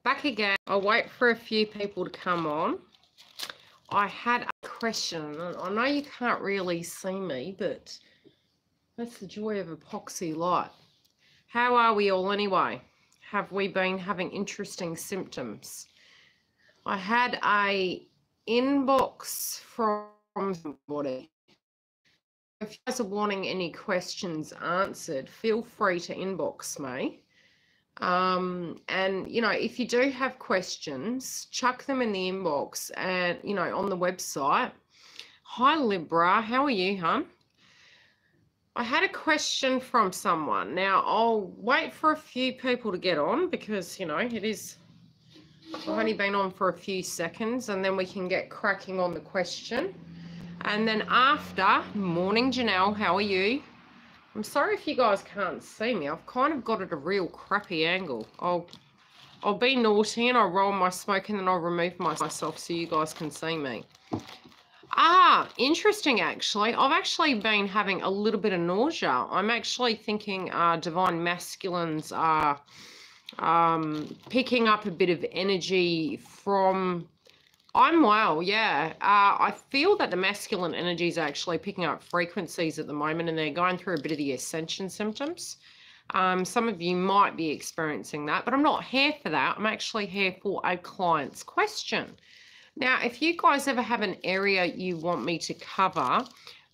Back again. I'll wait for a few people to come on. I had a question. I know you can't really see me, but that's the joy of epoxy light. How are we all anyway? Have we been having interesting symptoms? I had a inbox from somebody. If you guys are wanting any questions answered, feel free to inbox me. And, you know, if you do have questions, chuck them in the inbox and, you know, on the website. Hi, Libra. How are you, hon? I had a question from someone. Now, I'll wait for a few people to get on because, you know, I've only been on for a few seconds and then we can get cracking on the question. And then after, morning, Janelle, how are you? I'm sorry if you guys can't see me. I've kind of got it a real crappy angle. I'll be naughty and I'll roll my smoke and then I'll remove myself so you guys can see me. Interesting actually. I've actually been having a little bit of nausea. I'm actually thinking divine masculines are picking up a bit of energy from... I'm well, yeah. I feel that the masculine energies are actually picking up frequencies at the moment and they're going through a bit of the ascension symptoms. Some of you might be experiencing that, but I'm not here for that. I'm actually here for a client's question. Now, if you guys ever have an area you want me to cover,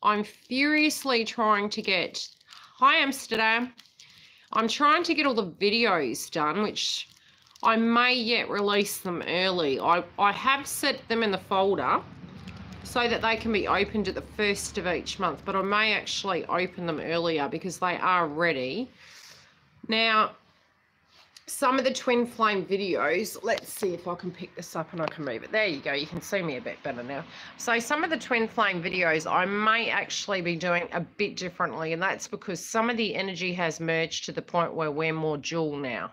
I'm furiously trying to get... Hi, Amsterdam. I'm trying to get all the videos done, which... I may yet release them early. I have set them in the folder so that they can be opened at the first of each month, but I may actually open them earlier because they are ready. Now, some of the twin flame videos, let's see if I can pick this up and I can move it. There you go, you can see me a bit better now. So some of the twin flame videos I may actually be doing a bit differently, and that's because some of the energy has merged to the point where we're more dual now.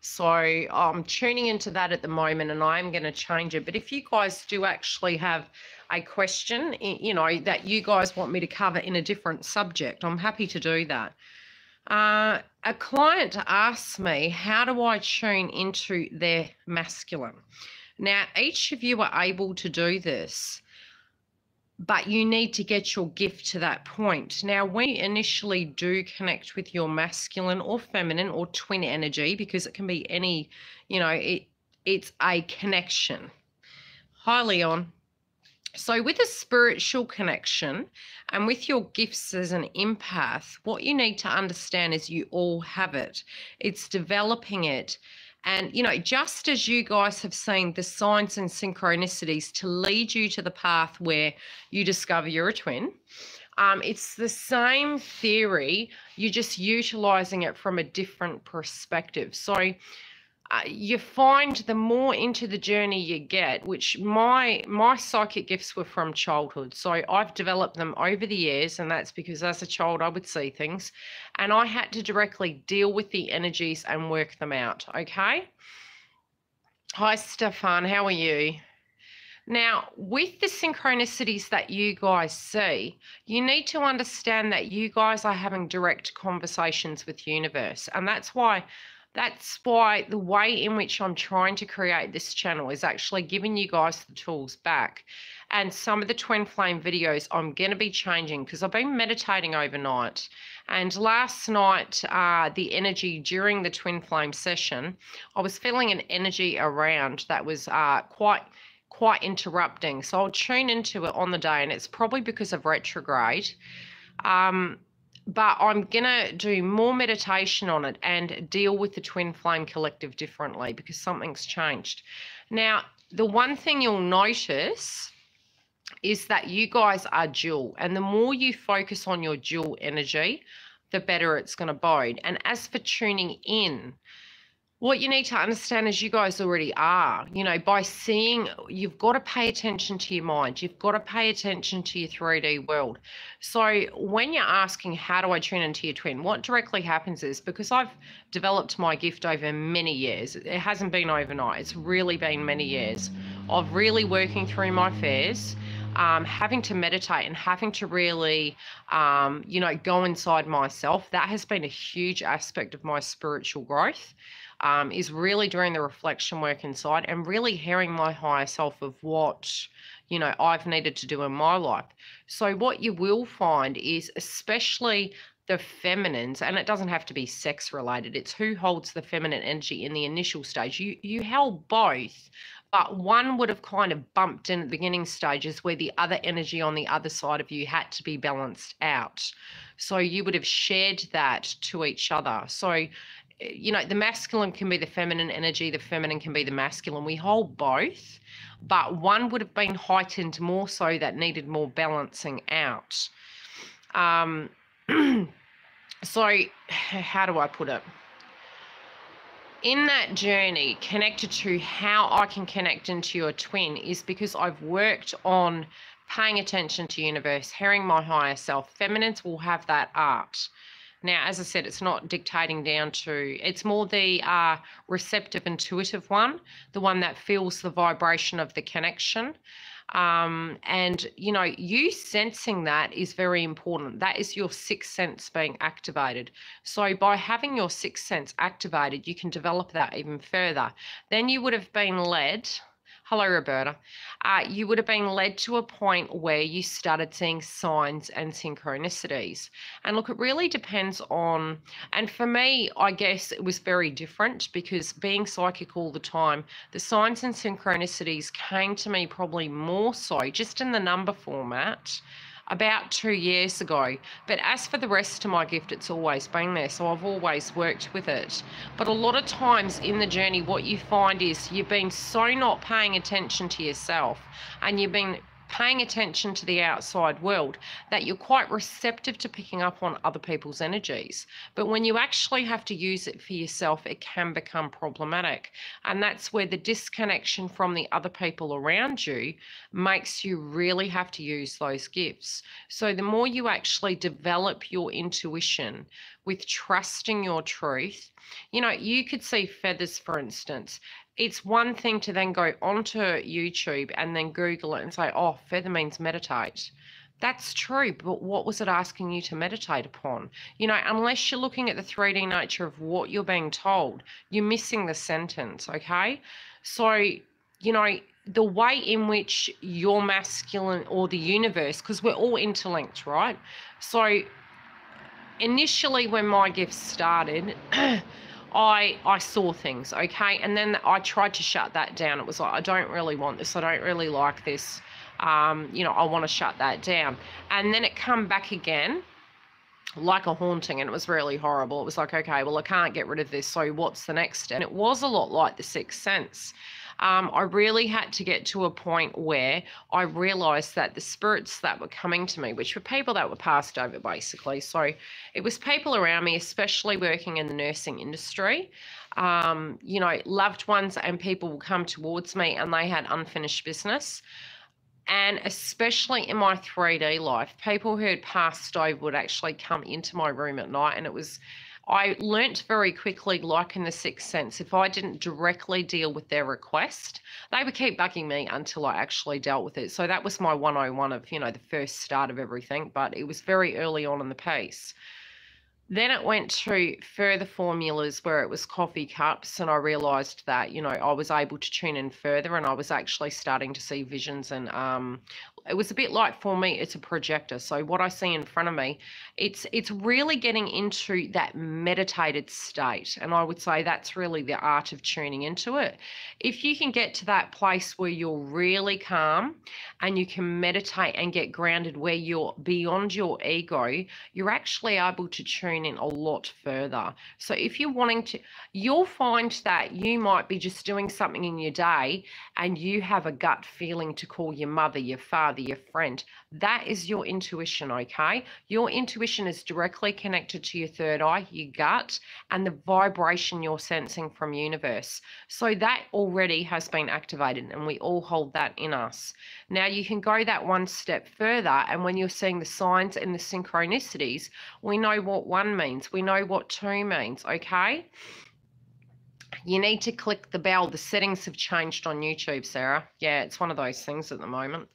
So I'm tuning into that at the moment and I'm going to change it. But if you guys do actually have a question, you know, that you guys want me to cover in a different subject, I'm happy to do that. A client asked me, how do I tune into their masculine? Now, each of you are able to do this, but you need to get your gift to that point. Now, when you initially do connect with your masculine or feminine or twin energy, because it can be any, you know, it's a connection. Hi, Leon. So with a spiritual connection and with your gifts as an empath, what you need to understand is you all have it. It's developing it. And, you know, just as you guys have seen the signs and synchronicities to lead you to the path where you discover you're a twin, it's the same theory. You're just utilizing it from a different perspective. So you find the more into the journey you get, which my psychic gifts were from childhood. So I've developed them over the years, and that's because as a child I would see things and I had to directly deal with the energies and work them out, okay? Hi, Stefan, how are you? Now, with the synchronicities that you guys see, you need to understand that you guys are having direct conversations with the universe, and that's why the way in which I'm trying to create this channel is actually giving you guys the tools back. And some of the twin flame videos I'm going to be changing because I've been meditating overnight. And last night, the energy during the twin flame session, I was feeling an energy around that was quite interrupting. So I'll tune into it on the day, and it's probably because of retrograde. But I'm going to do more meditation on it and deal with the twin flame collective differently because something's changed. Now, the one thing you'll notice is that you guys are dual, and the more you focus on your dual energy, the better it's going to bode. And as for tuning in, what you need to understand is you guys already are, you know, by seeing, you've got to pay attention to your mind. You've got to pay attention to your 3D world. So when you're asking, how do I tune into your twin? What directly happens is, because I've developed my gift over many years, it hasn't been overnight. It's really been many years of really working through my fears, having to meditate and having to really, you know, go inside myself, that has been a huge aspect of my spiritual growth, is really doing the reflection work inside and really hearing my higher self of what, you know, I've needed to do in my life. So what you will find is, especially the feminines, and it doesn't have to be sex related, it's who holds the feminine energy in the initial stage. You held both, but one would have kind of bumped in at the beginning stages where the other energy on the other side of you had to be balanced out. So you would have shared that to each other. So, you know, the masculine can be the feminine energy, the feminine can be the masculine. We hold both, but one would have been heightened more so, that needed more balancing out. So how do I put it? In that journey, connected to how I can connect into your twin, is because I've worked on paying attention to universe, hearing my higher self. Feminines will have that art. Now, as I said, it's not dictating down to, it's more the receptive, intuitive one, the one that feels the vibration of the connection. And, you know, you sensing that is very important. That is your sixth sense being activated. So by having your sixth sense activated, you can develop that even further. Then you would have been led. Hello, Roberta. You would have been led to a point where you started seeing signs and synchronicities. And look, it really depends on, and for me, I guess it was very different because being psychic all the time, the signs and synchronicities came to me probably more so just in the number format about 2 years ago. But as for the rest of my gift, it's always been there. So I've always worked with it. But a lot of times in the journey, what you find is you've been so not paying attention to yourself, and you've been paying attention to the outside world, that you're quite receptive to picking up on other people's energies. But when you actually have to use it for yourself, it can become problematic. And that's where the disconnection from the other people around you makes you really have to use those gifts. So the more you actually develop your intuition with trusting your truth, you know, you could see feathers, for instance. It's one thing to then go onto YouTube and then Google it and say, oh, feather means meditate. That's true, but what was it asking you to meditate upon? You know, unless you're looking at the 3D nature of what you're being told, you're missing the sentence, okay? So, you know, the way in which your masculine or the universe, because we're all interlinked, right? So initially when my gifts started, I saw things, okay? And then I tried to shut that down. It was like, I don't really want this. I don't really like this. You know, I want to shut that down. And then it come back again like a haunting, and it was really horrible. It was like, okay, well, I can't get rid of this. So what's the next? And it was a lot like the sixth sense. I really had to get to a point where I realized that the spirits that were coming to me, which were people that were passed over basically, so it was people around me, especially working in the nursing industry, you know, loved ones and people will come towards me and they had unfinished business. And especially in my 3D life, people who had passed over would actually come into my room at night, and it was, I learnt very quickly, like in the sixth sense, if I didn't directly deal with their request, they would keep bugging me until I actually dealt with it. So that was my 101 of, you know, the first start of everything, but it was very early on in the piece. Then it went to further formulas where it was coffee cups, and I realised that, you know, I was able to tune in further, and I was actually starting to see visions, and it was a bit like, for me, it's a projector. So what I see in front of me, it's really getting into that meditated state, and I would say that's really the art of tuning into it. If you can get to that place where you're really calm and you can meditate and get grounded where you're beyond your ego, you're actually able to tune in a lot further. So if you're wanting to, you'll find that you might be just doing something in your day and you have a gut feeling to call your mother, your father, your friend. That is your intuition, okay? Your intuition is directly connected to your third eye, your gut, and the vibration you're sensing from universe. So that already has been activated, and we all hold that in us. Now you can go that one step further, and when you're seeing the signs and the synchronicities, we know what one means. We know what two means, okay? You need to click the bell. The settings have changed on YouTube, Sarah. Yeah, it's one of those things at the moment.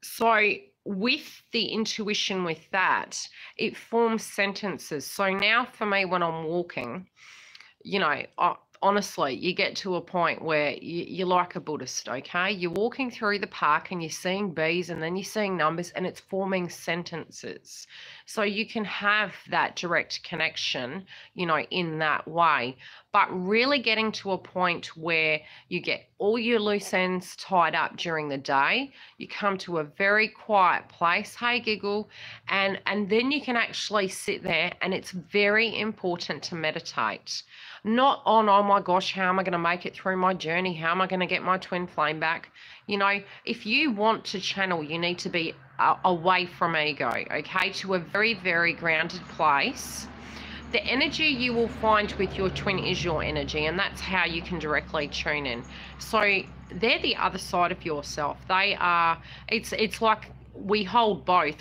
So with the intuition with that, it forms sentences. So now for me, when I'm walking, you know, honestly, you get to a point where you're like a Buddhist, okay? You're walking through the park and you're seeing bees and then you're seeing numbers and it's forming sentences. So you can have that direct connection, you know, in that way. But really getting to a point where you get all your loose ends tied up during the day, you come to a very quiet place, hey giggle, and then you can actually sit there, and it's very important to meditate. Not on, oh my gosh, how am I going to make it through my journey? How am I going to get my twin flame back? You know, if you want to channel, you need to be away from ego, okay, to a very, very grounded place. The energy you will find with your twin is your energy, and that's how you can directly tune in. So they're the other side of yourself. They are, it's like we hold both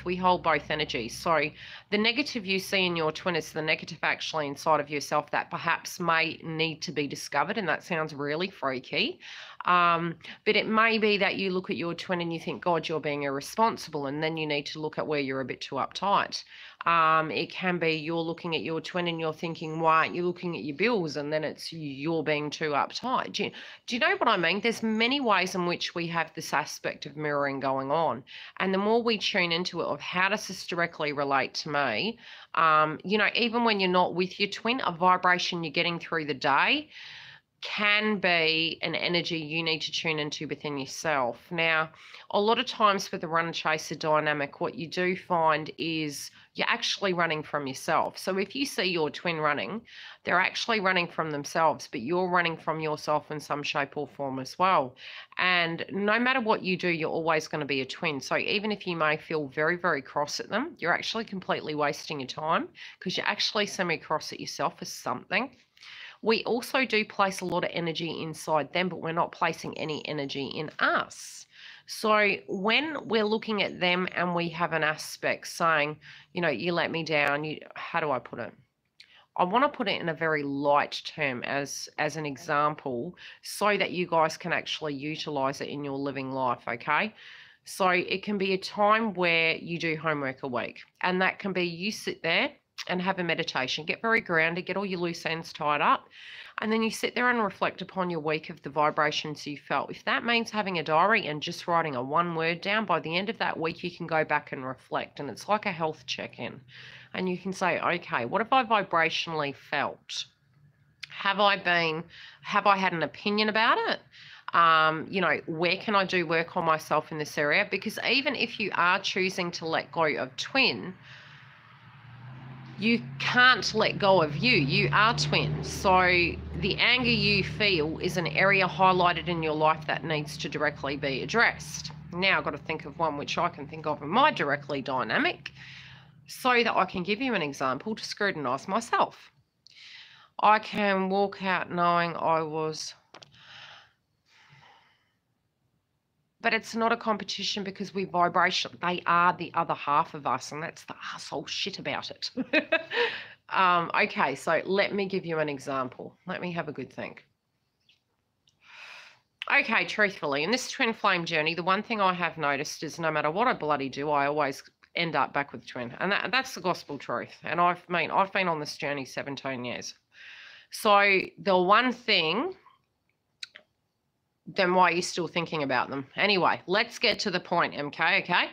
energies. So the negative you see in your twin is the negative actually inside of yourself that perhaps may need to be discovered, and that sounds really freaky. But it may be that you look at your twin and you think, God, you're being irresponsible, and then you need to look at where you're a bit too uptight. It can be you're looking at your twin and you're thinking, why aren't you looking at your bills? And then it's you're being too uptight. Do you know what I mean? There's many ways in which we have this aspect of mirroring going on. And the more we tune into it of how does this directly relate to me, you know, even when you're not with your twin, a vibration you're getting through the day can be an energy you need to tune into within yourself. Now, a lot of times with the runner chaser dynamic, what you do find is you're actually running from yourself. So if you see your twin running, they're actually running from themselves, but you're running from yourself in some shape or form as well. And no matter what you do, you're always going to be a twin. So even if you may feel very, very cross at them, you're actually completely wasting your time because you're actually semi-cross at yourself as something. We also do place a lot of energy inside them, but we're not placing any energy in us. So when we're looking at them and we have an aspect saying, you know, you let me down, how do I put it? I want to put it in a very light term as an example so that you guys can actually utilize it in your living life, okay? So it can be a time where you do homework a week, and that can be you sit there and have a meditation, get very grounded, get all your loose ends tied up, and then you sit there and reflect upon your week of the vibrations you felt. If that means having a diary and just writing a one word down, by the end of that week you can go back and reflect, and it's like a health check-in, and you can say, okay, what have I vibrationally felt? Have I had an opinion about it? You know, where can I do work on myself in this area? Because even if you are choosing to let go of twin, you can't let go of you. You are twin. So the anger you feel is an area highlighted in your life that needs to directly be addressed. Now I've got to think of one which I can think of in my directly dynamic so that I can give you an example to scrutinize myself. I can walk out knowing I was... But it's not a competition because we vibration. They are the other half of us, and that's the asshole shit about it. Okay, so let me give you an example. Let me have a good think. Okay, truthfully, in this twin flame journey, the one thing I have noticed is no matter what I bloody do, I always end up back with twin. And that's the gospel truth. And I've been on this journey 17 years. So the one thing... then why are you still thinking about them? Anyway, let's get to the point, MK, okay?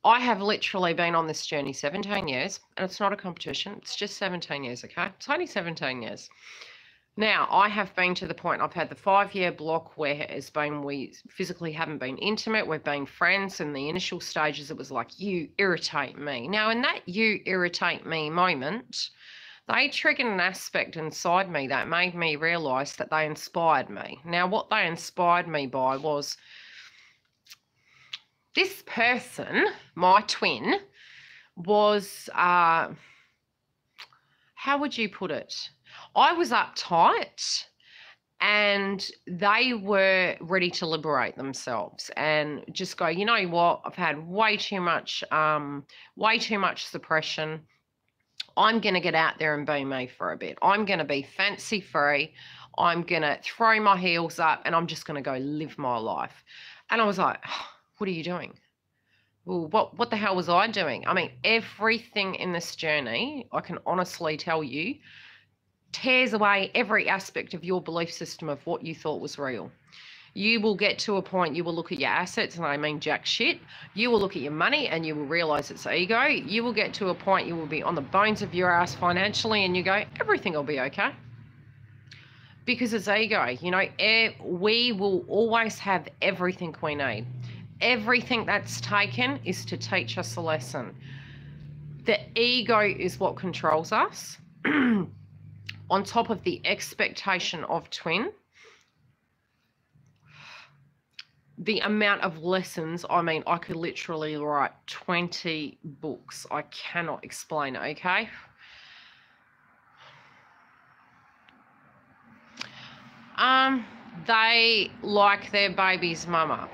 I have literally been on this journey 17 years, and it's not a competition. It's just 17 years, okay? It's only 17 years. Now, I have been to the point, I've had the 5-year block where it's been, we physically haven't been intimate, we've been friends. In the initial stages, it was like, you irritate me. Now, in that you irritate me moment, they triggered an aspect inside me that made me realise that they inspired me. Now, what they inspired me by was this person, my twin, was, how would you put it? I was uptight and they were ready to liberate themselves and just go, you know what, I've had way too much suppression. I'm going to get out there and be me for a bit. I'm going to be fancy free. I'm going to throw my heels up and I'm just going to go live my life. And I was like, oh, what are you doing? well, what the hell was I doing? I mean, everything in this journey, I can honestly tell you, tears away every aspect of your belief system of what you thought was real. You will get to a point, you will look at your assets, and I mean jack shit. You will look at your money and you will realize it's ego. You will get to a point, you will be on the bones of your ass financially, and you go, everything will be okay. Because it's ego. You know, we will always have everything we need. Everything that's taken is to teach us a lesson. The ego is what controls us. On top of the expectation of twin, the amount of lessons, I mean, I could literally write 20 books. I cannot explain it, okay? They like their baby's mama.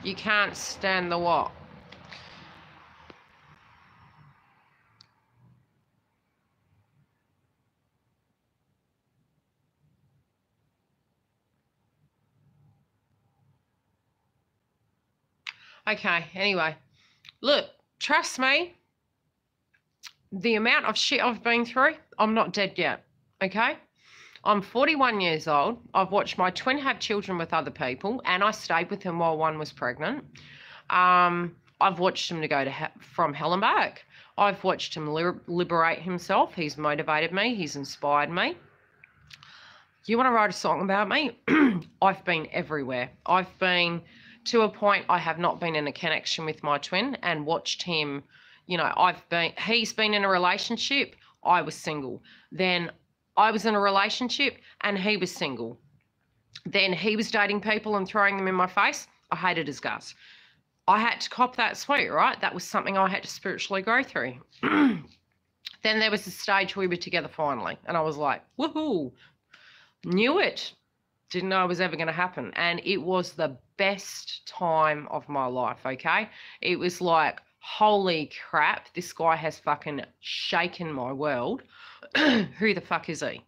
You can't stand the what? Okay, anyway. Look, trust me, the amount of shit I've been through, I'm not dead yet, okay? I'm 41 years old. I've watched my twin have children with other people, and I stayed with him while one was pregnant. I've watched him to go from hell and back. I've watched him liberate himself. He's motivated me. He's inspired me. You want to write a song about me? I've been everywhere. I've been to a point I have not been in a connection with my twin and watched him. You know, he's been in a relationship. I was single. Then I was in a relationship and he was single. Then he was dating people and throwing them in my face. I hated his guts. I had to cop that sweet, right? That was something I had to spiritually go through. Then there was the stage we were together finally. And I was like, woohoo, knew it. Didn't know it was ever going to happen. And it was the best time of my life, okay? It was like, holy crap, this guy has fucking shaken my world. Who the fuck is he?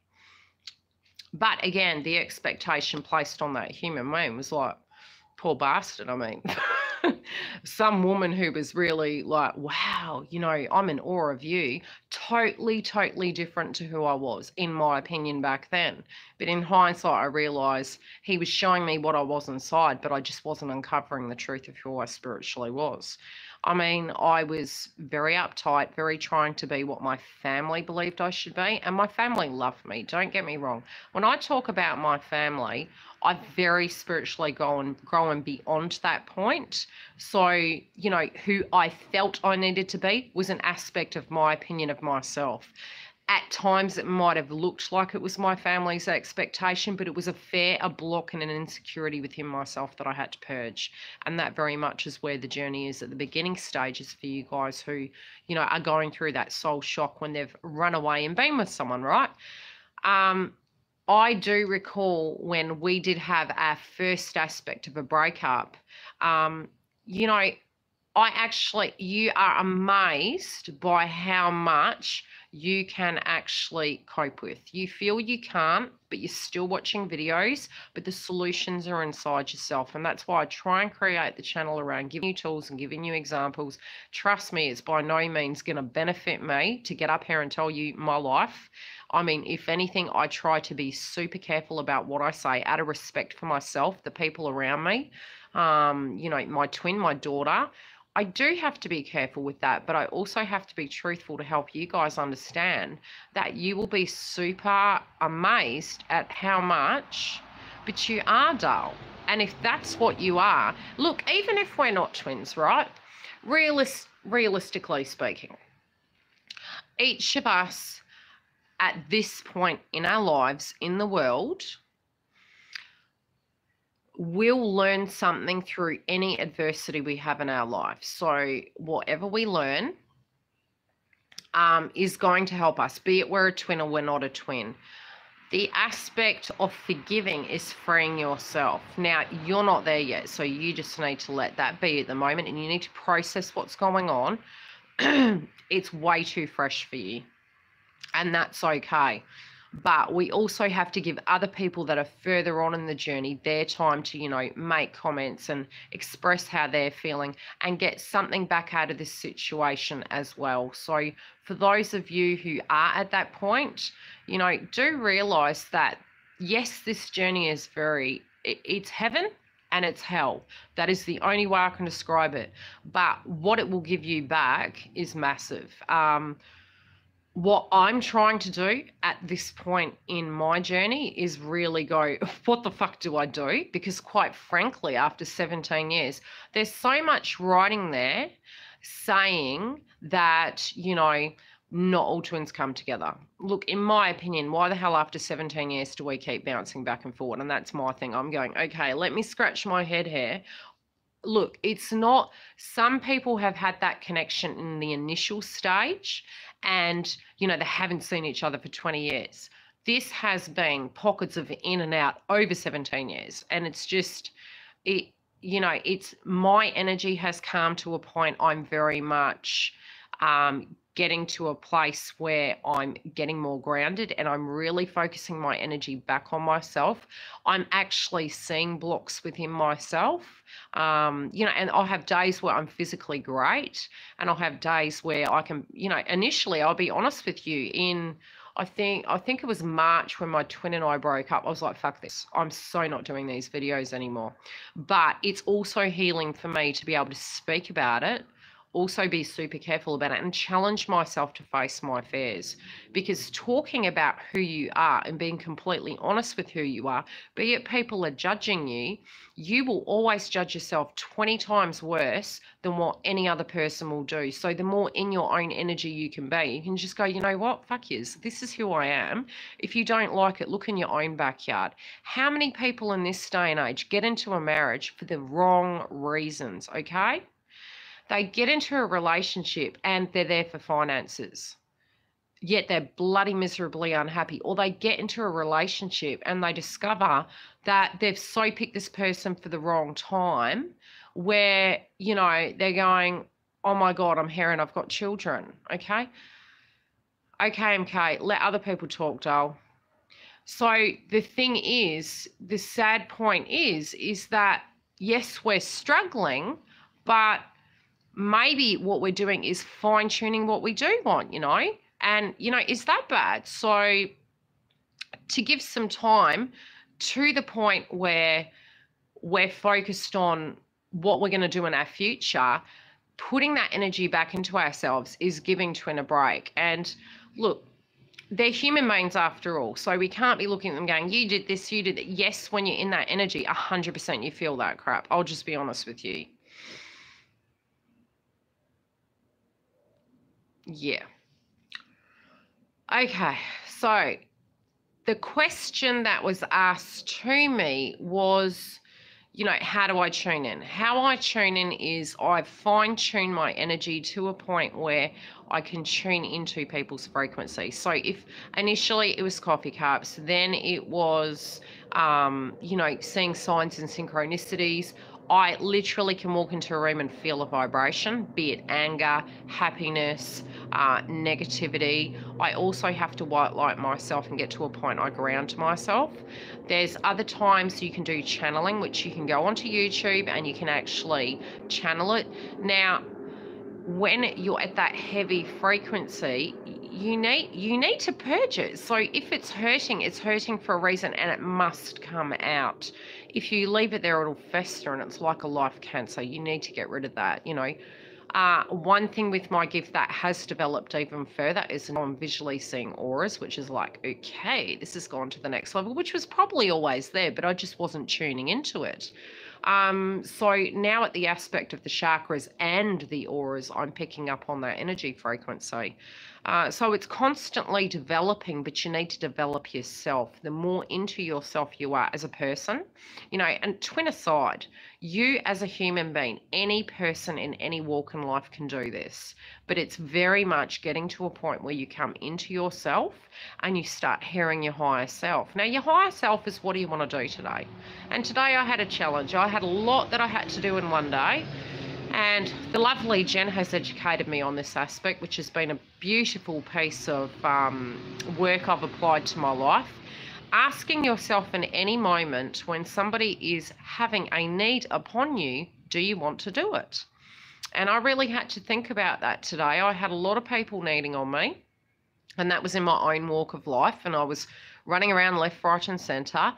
But again, the expectation placed on that human being was like, poor bastard, I mean. Some woman who was really like, wow, you know, I'm in awe of you. Totally, totally different to who I was, in my opinion, back then. But in hindsight, I realised he was showing me what I was inside, but I just wasn't uncovering the truth of who I spiritually was. I mean, I was very uptight, very trying to be what my family believed I should be, and my family loved me, don't get me wrong. When I talk about my family, I've very spiritually grown beyond that point. So, you know, who I felt I needed to be was an aspect of my opinion of myself. At times it might have looked like it was my family's expectation, but it was a block and an insecurity within myself that I had to purge. And that very much is where the journey is at the beginning stages for you guys who, you know, are going through that soul shock when they've run away and been with someone, right? I do recall when we did have our first aspect of a breakup, you know, you are amazed by how much you can actually cope with. You feel you can't, but you're still watching videos, but the solutions are inside yourself. And that's why I try and create the channel around giving you tools and giving you examples. Trust me, it's by no means going to benefit me to get up here and tell you my life. I mean, if anything, I try to be super careful about what I say out of respect for myself, the people around me, you know, my twin, my daughter. I do have to be careful with that, but I also have to be truthful to help you guys understand that you will be super amazed at how much, but you are dull. And if that's what you are, look, even if we're not twins, right? Realistically speaking, each of us at this point in our lives in the world we'll learn something through any adversity we have in our life. So whatever we learn is going to help us, be it we're a twin or we're not a twin. The aspect of forgiving is freeing yourself. Now, you're not there yet, so you just need to let that be at the moment, and you need to process what's going on. It's way too fresh for you, and that's okay. But we also have to give other people that are further on in the journey their time to, you know, make comments and express how they're feeling and get something back out of this situation as well. So for those of you who are at that point, you know, do realize that, yes, this journey is it's heaven and it's hell. That is the only way I can describe it. But what it will give you back is massive. What I'm trying to do at this point in my journey is really go, what the fuck do I do? Because quite frankly, after 17 years, there's so much writing there saying that, you know, not all twins come together. Look, in my opinion, why the hell after 17 years do we keep bouncing back and forward? And that's my thing. I'm going, okay, let me scratch my head here. Look, it's not, some people have had that connection in the initial stage and, you know, they haven't seen each other for 20 years. This has been pockets of in and out over 17 years. And it's just, you know, it's, my energy has come to a point I'm very much getting to a place where I'm getting more grounded and I'm really focusing my energy back on myself. I'm actually seeing blocks within myself, you know, and I'll have days where I'm physically great and I'll have days where I can, you know, initially, I'll be honest with you, I think it was March when my twin and I broke up. I was like, fuck this. I'm so not doing these videos anymore. But it's also healing for me to be able to speak about it, also be super careful about it and challenge myself to face my fears, because talking about who you are and being completely honest with who you are, be it people are judging you, you will always judge yourself 20 times worse than what any other person will do. So the more in your own energy you can be, you can just go, you know what, fuck yous, this is who I am. If you don't like it, look in your own backyard. How many people in this day and age get into a marriage for the wrong reasons, okay? They get into a relationship and they're there for finances, yet they're bloody miserably unhappy. Or they get into a relationship and they discover that they've so picked this person for the wrong time, where, you know, they're going, oh my God, I'm here and I've got children, okay? Okay, MK, let other people talk, doll. So the thing is, the sad point is that, yes, we're struggling, but maybe what we're doing is fine-tuning what we do want, you know? And, you know, is that bad? So to give some time to the point where we're focused on what we're going to do in our future, putting that energy back into ourselves is giving twin a break. And look, they're human beings after all, so we can't be looking at them going, you did this, you did that. Yes, when you're in that energy, 100% you feel that crap. I'll just be honest with you. Yeah. Okay, so the question that was asked to me was, you know, how do I tune in? How I tune in is I fine-tune my energy to a point where I can tune into people's frequency. So if initially it was coffee cups, then it was, you know, seeing signs and synchronicities. I literally can walk into a room and feel a vibration, be it anger, happiness, negativity. I also have to white light myself and get to a point I ground myself. There's other times you can do channeling, which you can go onto YouTube and you can actually channel it. Now, when you're at that heavy frequency, you need to purge it. So if it's hurting for a reason and it must come out. If you leave it there, it'll fester and it's like a life cancer. You need to get rid of that, you know. One thing with my gift that has developed even further is I'm visually seeing auras, which is like, okay, this has gone to the next level, which was probably always there, but I just wasn't tuning into it. So now at the aspect of the chakras and the auras, I'm picking up on that energy frequency. So it's constantly developing, but you need to develop yourself. The more into yourself you are as a person, you know, and twin aside, you as a human being, any person in any walk in life can do this, but it's very much getting to a point where you come into yourself and you start hearing your higher self. Now, your higher self is, what do you want to do today? And today I had a challenge. I had a lot that I had to do in one day. And the lovely Jen has educated me on this aspect, which has been a beautiful piece of work I've applied to my life. Asking yourself in any moment when somebody is having a need upon you, do you want to do it? And I really had to think about that today. I had a lot of people needing on me, and that was in my own walk of life, and I was running around left, right and centre.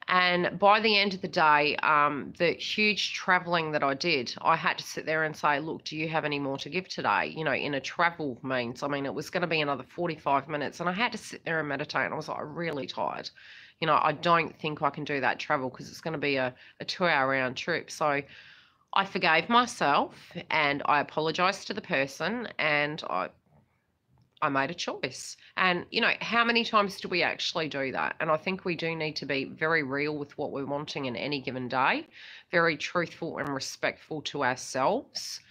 And by the end of the day, the huge travelling that I did, I had to sit there and say, look, do you have any more to give today? You know, in a travel means, I mean, it was going to be another 45 minutes, and I had to sit there and meditate, and I was like, I'm really tired. You know, I don't think I can do that travel because it's going to be a 2-hour round trip. So I forgave myself and I apologised to the person, and I made a choice. And, you know, how many times do we actually do that? And I think we do need to be very real with what we're wanting in any given day, very truthful and respectful to ourselves,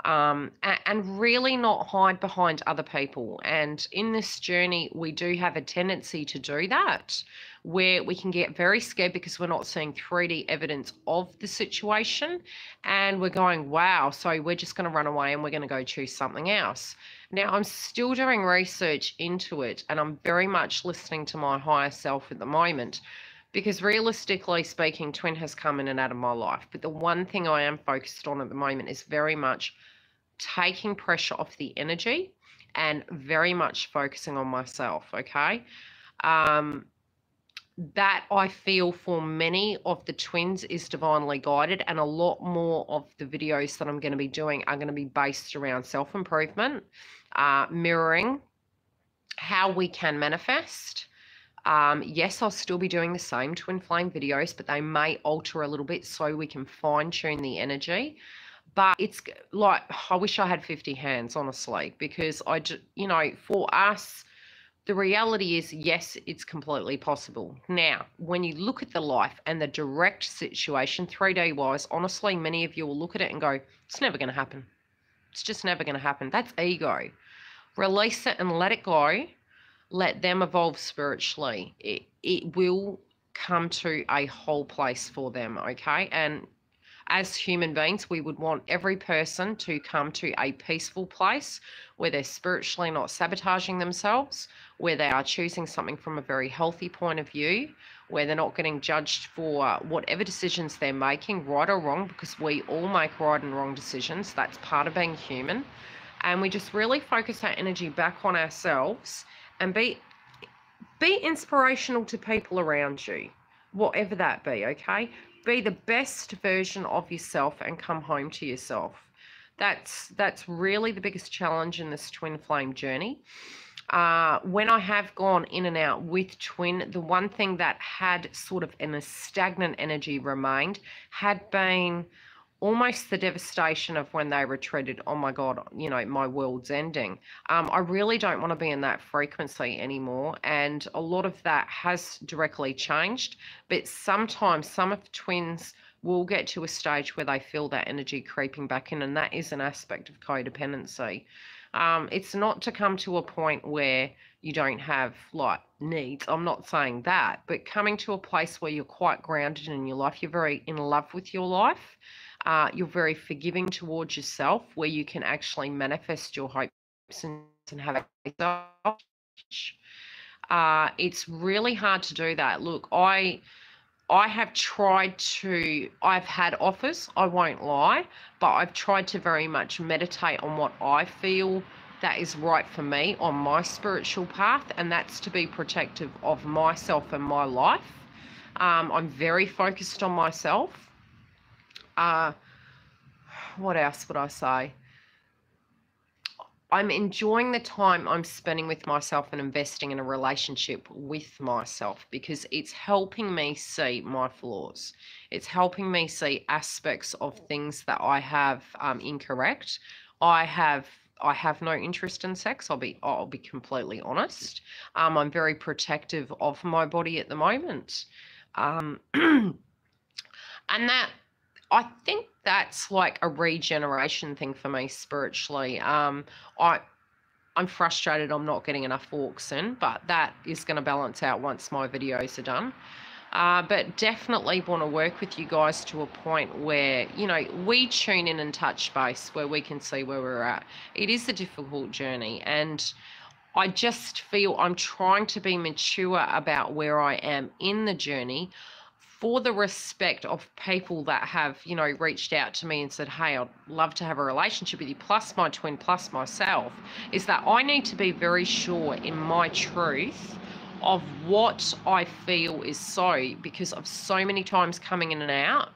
and really not hide behind other people. And in this journey, we do have a tendency to do that, where we can get very scared because we're not seeing 3D evidence of the situation, and we're going, wow, so we're just going to run away and we're going to go choose something else. Now, I'm still doing research into it, and I'm very much listening to my higher self at the moment, because realistically speaking, twin has come in and out of my life. But the one thing I am focused on at the moment is very much taking pressure off the energy and very much focusing on myself, okay? That I feel for many of the twins is divinely guided, and a lot more of the videos that I'm going to be doing are going to be based around self-improvement, mirroring how we can manifest. Yes, I'll still be doing the same twin flame videos, but they may alter a little bit so we can fine-tune the energy. But it's like, I wish I had 50 hands, honestly, because you know, for us, the reality is, yes, it's completely possible. Now, when you look at the life and the direct situation, 3D wise, honestly, many of you will look at it and go, it's never going to happen. It's just never going to happen. That's ego. Release it and let it go. Let them evolve spiritually. It will come to a whole place for them, okay? And as human beings, we would want every person to come to a peaceful place where they're spiritually not sabotaging themselves, where they are choosing something from a very healthy point of view, where they're not getting judged for whatever decisions they're making, right or wrong, because we all make right and wrong decisions. That's part of being human. And we just really focus our energy back on ourselves and be inspirational to people around you, whatever that be, okay? Be the best version of yourself and come home to yourself. That's really the biggest challenge in this twin flame journey. When I have gone in and out with twin, the one thing that had sort of in a stagnant energy remained had been almost the devastation of when they retreated. Oh my God, you know, my world's ending. I really don't want to be in that frequency anymore. And a lot of that has directly changed. But sometimes some of the twins will get to a stage where they feel that energy creeping back in. And that is an aspect of codependency. It's not to come to a point where you don't have like needs. I'm not saying that, but coming to a place where you're quite grounded in your life, you're very in love with your life. You're very forgiving towards yourself, where you can actually manifest your hopes and have a it's really hard to do that. Look, I have tried to, I've had offers, I won't lie, but I've tried to very much meditate on what I feel that is right for me on my spiritual path, and that's to be protective of myself and my life. I'm very focused on myself. What else would I say? I'm enjoying the time I'm spending with myself and investing in a relationship with myself, because it's helping me see my flaws. It's helping me see aspects of things that I have incorrect. I have no interest in sex. I'll be completely honest. I'm very protective of my body at the moment. And that, I think that's like a regeneration thing for me spiritually. I'm frustrated I'm not getting enough walks in, but that is going to balance out once my videos are done. But definitely want to work with you guys to a point where, you know, we tune in and touch base where we can see where we're at. It is a difficult journey, and I just feel I'm trying to be mature about where I am in the journey for the respect of people that have, you know, reached out to me and said, hey, I'd love to have a relationship with you, plus my twin, plus myself, is that I need to be very sure in my truth of what I feel is so, because of so many times coming in and out,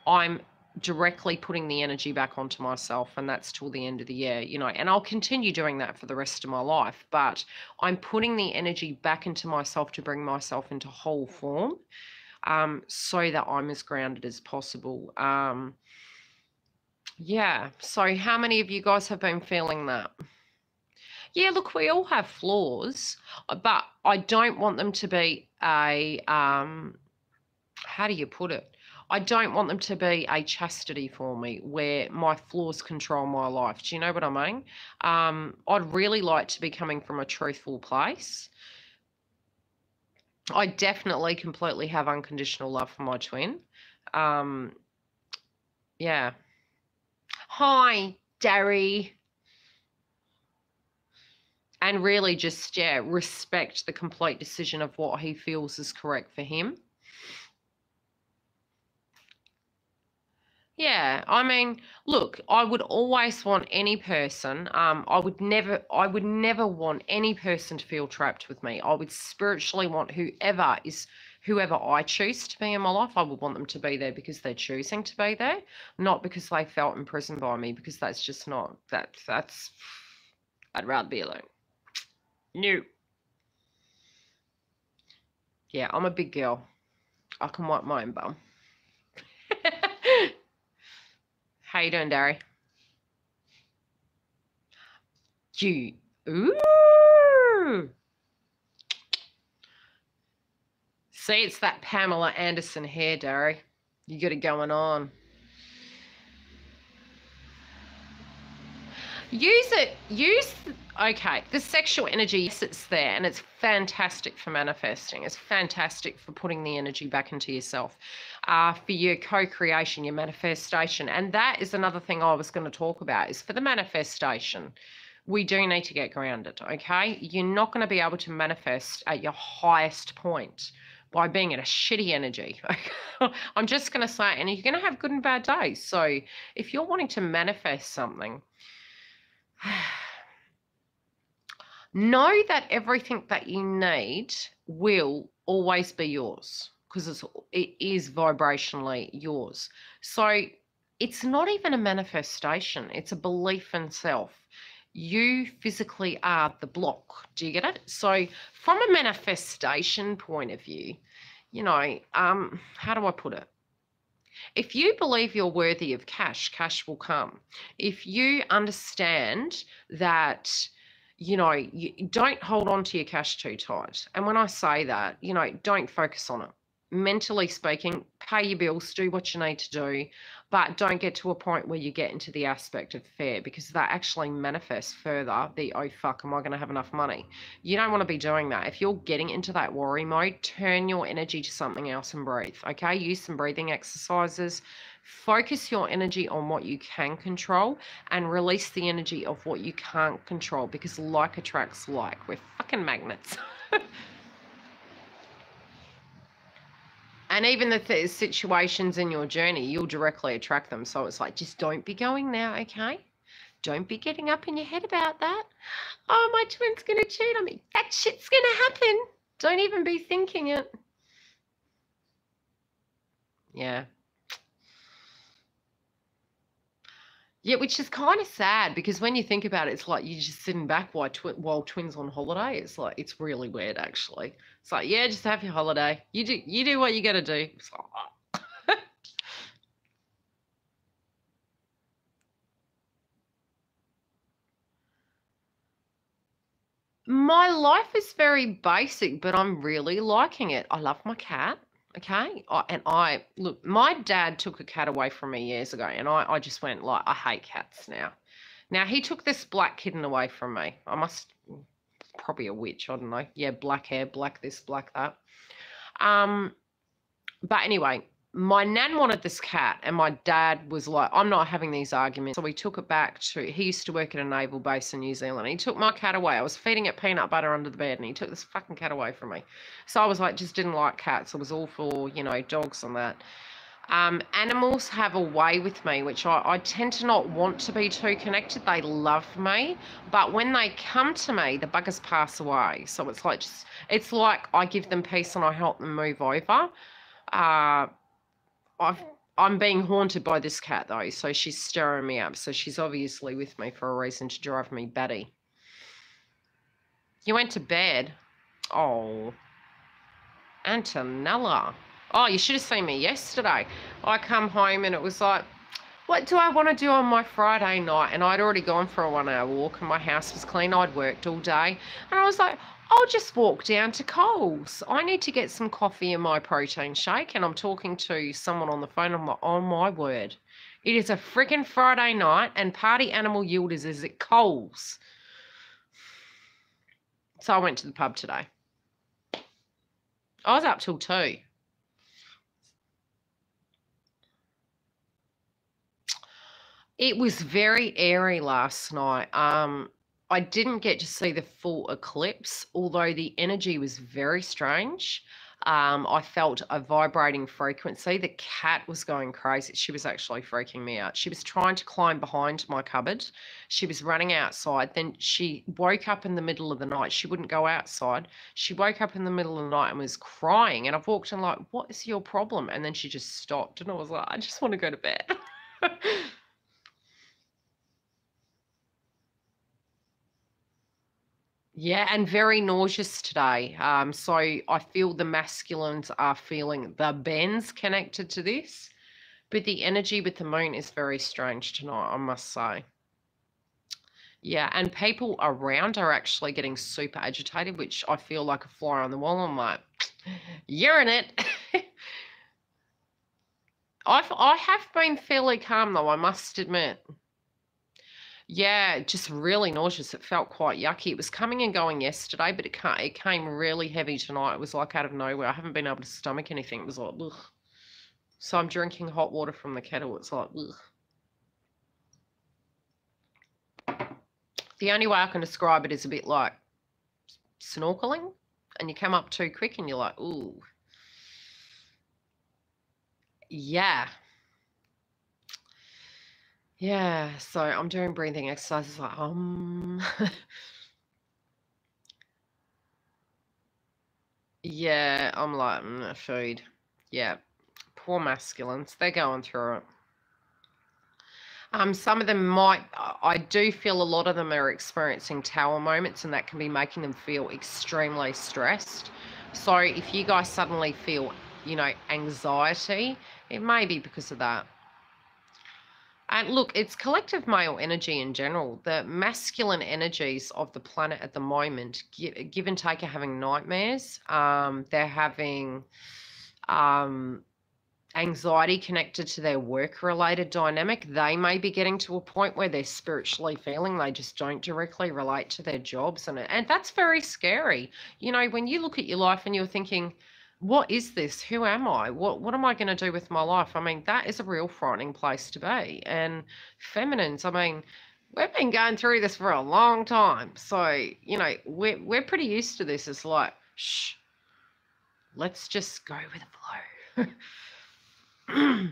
I'm directly putting the energy back onto myself, and that's till the end of the year, you know, and I'll continue doing that for the rest of my life, but I'm putting the energy back into myself to bring myself into whole form, so that I'm as grounded as possible. Yeah, so how many of you guys have been feeling that? Yeah, look, we all have flaws, but I don't want them to be a, how do you put it? I don't want them to be a chastity for me where my flaws control my life. Do you know what I mean? I'd really like to be coming from a truthful place. I definitely completely have unconditional love for my twin. Yeah. Hi, Darry. And really just, yeah, respect the complete decision of what he feels is correct for him. Yeah, I mean, look, I would always want any person, I would never want any person to feel trapped with me. I would spiritually want whoever I choose to be in my life, I would want them to be there because they're choosing to be there, not because they felt imprisoned by me, because that's just not, that's, I'd rather be alone. No. Yeah, I'm a big girl. I can wipe my own bum. How you doing, Darry? Ooh. See, it's that Pamela Anderson hair, Darry. You got it going on. Okay, the sexual energy, yes, it's there, and it's fantastic for manifesting. It's fantastic for putting the energy back into yourself, for your co-creation, your manifestation. And that is another thing I was going to talk about, is for the manifestation, we do need to get grounded, okay? You're not going to be able to manifest at your highest point by being in a shitty energy. I'm just going to say it, and you're going to have good and bad days. So if you're wanting to manifest something, know that everything that you need will always be yours, because it is vibrationally yours. So it's not even a manifestation. It's a belief in self. You physically are the block. Do you get it? So from a manifestation point of view, you know, how do I put it? If you believe you're worthy of cash, cash will come. If you understand that, you know, you don't hold on to your cash too tight. And when I say that, you know, don't focus on it. Mentally speaking, pay your bills, do what you need to do, but don't get to a point where you get into the aspect of fear, because that actually manifests further the, oh fuck, am I going to have enough money? You don't want to be doing that. If you're getting into that worry mode, turn your energy to something else and breathe, okay? Use some breathing exercises. Focus your energy on what you can control and release the energy of what you can't control, because like attracts like. We're fucking magnets. And even the situations in your journey, you'll directly attract them. So it's like, just don't be going there, okay? Don't be getting up in your head about that. Oh, my twin's going to cheat on me. That shit's going to happen. Don't even be thinking it. Yeah. Yeah, which is kind of sad, because when you think about it, it's like you're just sitting back while twins on holiday. It's like, it's really weird, actually. It's like, yeah, just have your holiday. You do what you got to do. It's like, oh. My life is very basic, but I'm really liking it. I love my cat. Okay. Look, my dad took a cat away from me years ago, and I just went like, I hate cats now. Now, he took this black kitten away from me. Probably a witch. I don't know. Yeah, black hair, black this, black that. Um, But anyway, my nan wanted this cat, and my dad was like, I'm not having these arguments. So we took it back to, he used to work at a naval base in New Zealand. He took my cat away. I was feeding it peanut butter under the bed, and he took this fucking cat away from me. So I was like, just didn't like cats. I was all for, you know, dogs and that. Animals have a way with me, which I tend to not want to be too connected. They love me, but when they come to me, the buggers pass away. So it's like it's like I give them peace and I help them move over. Uh, I'm being haunted by this cat though, so she's stirring me up. So she's obviously with me for a reason to drive me batty. You went to bed? Oh, Antonella. Oh, you should have seen me yesterday. I come home and it was like, what do I want to do on my Friday night? And I'd already gone for a 1 hour walk and my house was clean. I'd worked all day. And I was like, I'll just walk down to Coles. I need to get some coffee and my protein shake. And I'm talking to someone on the phone. I'm like, oh my word. It is a freaking Friday night and Party Animal Yielders is at Coles. So I went to the pub today. I was up till 2. It was very airy last night. I didn't get to see the full eclipse, although the energy was very strange. I felt a vibrating frequency. The cat was going crazy. She was actually freaking me out. She was trying to climb behind my cupboard. She was running outside. Then she woke up in the middle of the night. She wouldn't go outside. She woke up in the middle of the night and was crying. And I've walked in like, what is your problem? And then she just stopped. And I was like, I just want to go to bed. Yeah, and very nauseous today. So I feel the masculines are feeling the bends connected to this, but the energy with the moon is very strange tonight, I must say. Yeah, and people around are actually getting super agitated, which I feel like a fly on the wall. I'm like, you're in it. I have been fairly calm though, I must admit. Yeah, just really nauseous. It felt quite yucky. It was coming and going yesterday, but it came really heavy tonight. It was like out of nowhere. I haven't been able to stomach anything. It was like, ugh. So I'm drinking hot water from the kettle. It's like, ugh. The only way I can describe it is a bit like snorkeling, and you come up too quick and you're like, ooh. Yeah. Yeah, so I'm doing breathing exercises like, Yeah, I'm like, food. Yeah, poor masculines. They're going through it. Some of them might, I do feel a lot of them are experiencing tower moments, and that can be making them feel extremely stressed. So if you guys suddenly feel, you know, anxiety, it may be because of that. And look, it's collective male energy in general. The masculine energies of the planet at the moment, give and take, are having nightmares. They're having anxiety connected to their work-related dynamic. They may be getting to a point where they're spiritually feeling they just don't directly relate to their jobs. And that's very scary. You know, when you look at your life and you're thinking, what is this? Who am I? What am I going to do with my life? I mean, that is a real frightening place to be. And feminines, I mean, we've been going through this for a long time. So, you know, we're pretty used to this. It's like, shh, let's just go with the flow.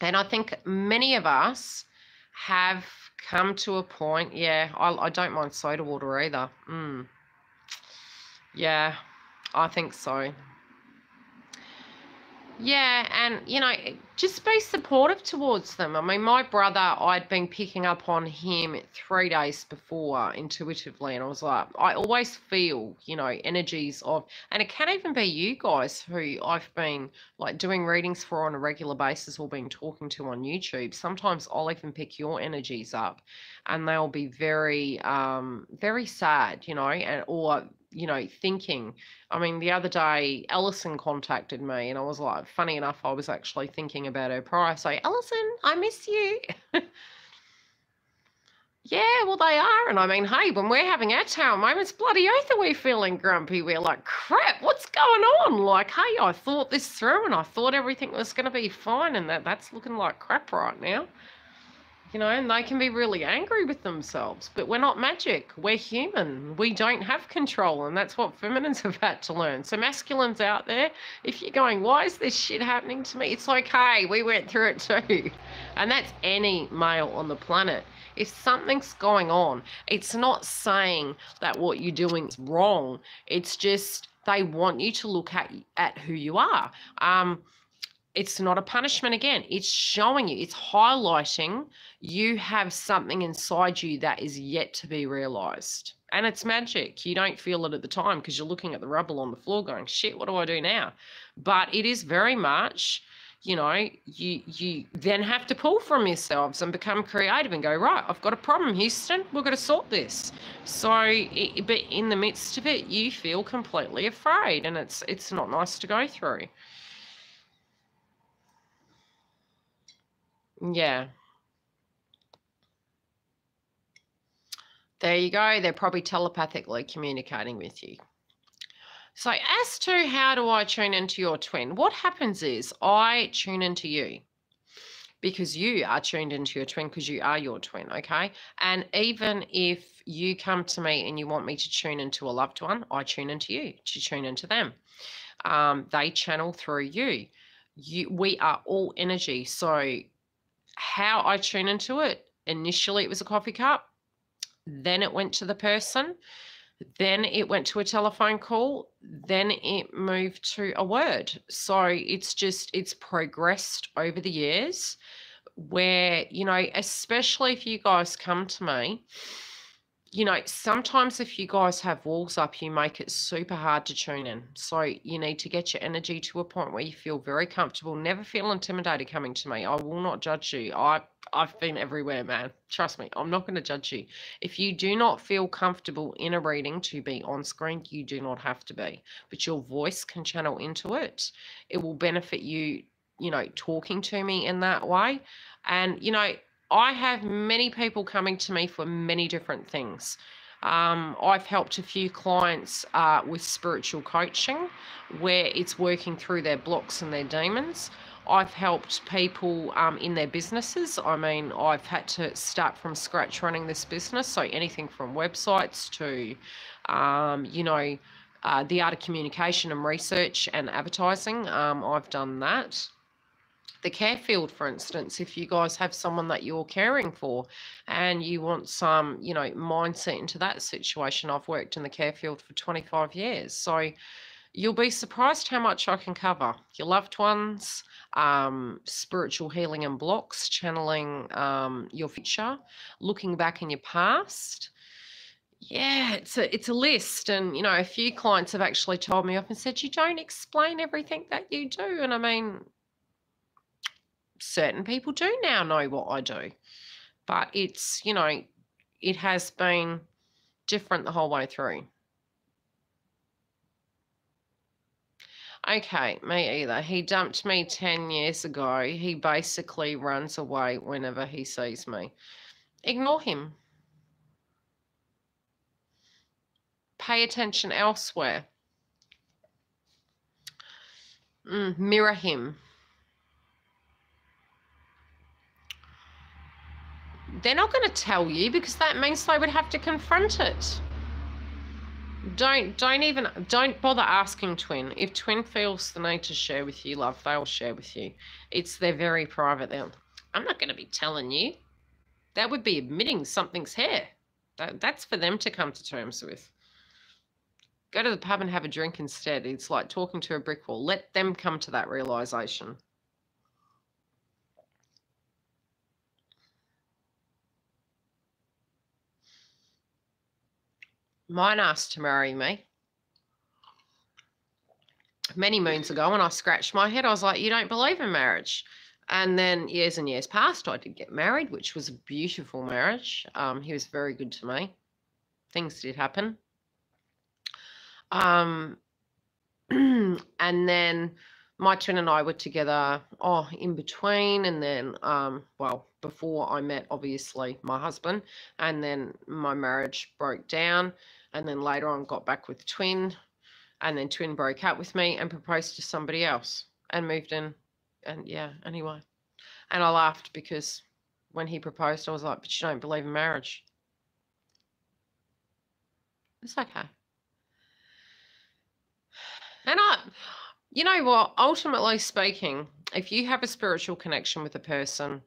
And I think many of us have come to a point, yeah, I don't mind soda water either. Yeah, I think so. Yeah, and, you know, just be supportive towards them. I mean, my brother, I'd been picking up on him 3 days before intuitively, and I was like, I always feel, you know, energies of, and it can even be you guys who I've been, like, doing readings for on a regular basis or been talking to on YouTube. Sometimes I'll even pick your energies up, and they'll be very, very sad, you know, or, you know, thinking. I mean, the other day, Ellison contacted me, and I was like, funny enough, I was actually thinking about her prior. So, Ellison, I miss you. Yeah, well, they are. And I mean, hey, when we're having our tower moments, bloody oath are we feeling grumpy. We're like, crap, what's going on? Like, hey, I thought this through and I thought everything was going to be fine, and that's looking like crap right now. You know, and they can be really angry with themselves, but we're not magic. We're human. We don't have control, and that's what feminines have had to learn. So masculines out there, if you're going, why is this shit happening to me? It's okay. We went through it too. And that's any male on the planet. If something's going on, it's not saying that what you're doing is wrong. It's just they want you to look at who you are. It's not a punishment again. It's showing you, it's highlighting you have something inside you that is yet to be realized. And it's magic. You don't feel it at the time because you're looking at the rubble on the floor going, shit, what do I do now? But it is very much, you know, you then have to pull from yourselves and become creative and go, right, I've got a problem, Houston. We've got to sort this. So, but in the midst of it, you feel completely afraid, and it's not nice to go through. Yeah. There you go. They're probably telepathically communicating with you. So as to how do I tune into your twin, what happens is I tune into you because you are tuned into your twin because you are your twin, okay? And even if you come to me and you want me to tune into a loved one, I tune into you to tune into them. They channel through you. We are all energy. So how I tune into it, initially it was a coffee cup. Then it went to the person, then it went to a telephone call, then it moved to a word. So it's progressed over the years where, you know, especially if you guys come to me, you know, sometimes if you guys have walls up, you make it super hard to tune in. So you need to get your energy to a point where you feel very comfortable. Never feel intimidated coming to me. I will not judge you. I've been everywhere, man. Trust me, I'm not going to judge you. If you do not feel comfortable in a reading to be on screen, you do not have to be. But your voice can channel into it. It will benefit you, you know, talking to me in that way. And, you know, I have many people coming to me for many different things. I've helped a few clients with spiritual coaching where it's working through their blocks and their demons. I've helped people in their businesses. I mean, I've had to start from scratch running this business. So anything from websites to, you know, the art of communication and research and advertising. I've done that. The care field, for instance, if you guys have someone that you're caring for and you want some, you know, mindset into that situation, I've worked in the care field for 25 years. So you'll be surprised how much I can cover. Your loved ones, spiritual healing and blocks, channeling your future, looking back in your past. Yeah, it's a list. And, you know, a few clients have actually told me off and said, you don't explain everything that you do. And I mean, certain people do now know what I do, but it's, you know, it has been different the whole way through. Okay, me either. He dumped me 10 years ago. He basically runs away whenever he sees me. Ignore him. Pay attention elsewhere. Mirror him. They're not going to tell you because that means they would have to confront it. Don't bother asking twin. If twin feels the need to share with you, love, they'll share with you. They're very private. I'm not going to be telling you. That would be admitting something's here. That's for them to come to terms with. Go to the pub and have a drink instead. It's like talking to a brick wall. Let them come to that realization. Mine asked to marry me many moons ago, and I scratched my head. I was like, you don't believe in marriage. And then years and years passed. I did get married, which was a beautiful marriage. He was very good to me. Things did happen. And then my twin and I were together, in between, and then, well, before I met, obviously, my husband, and then my marriage broke down, and then later on got back with twin, and then twin broke up with me and proposed to somebody else and moved in, and yeah, anyway. And I laughed because when he proposed, I was like, but you don't believe in marriage. It's okay. And you know what, ultimately speaking, if you have a spiritual connection with a person,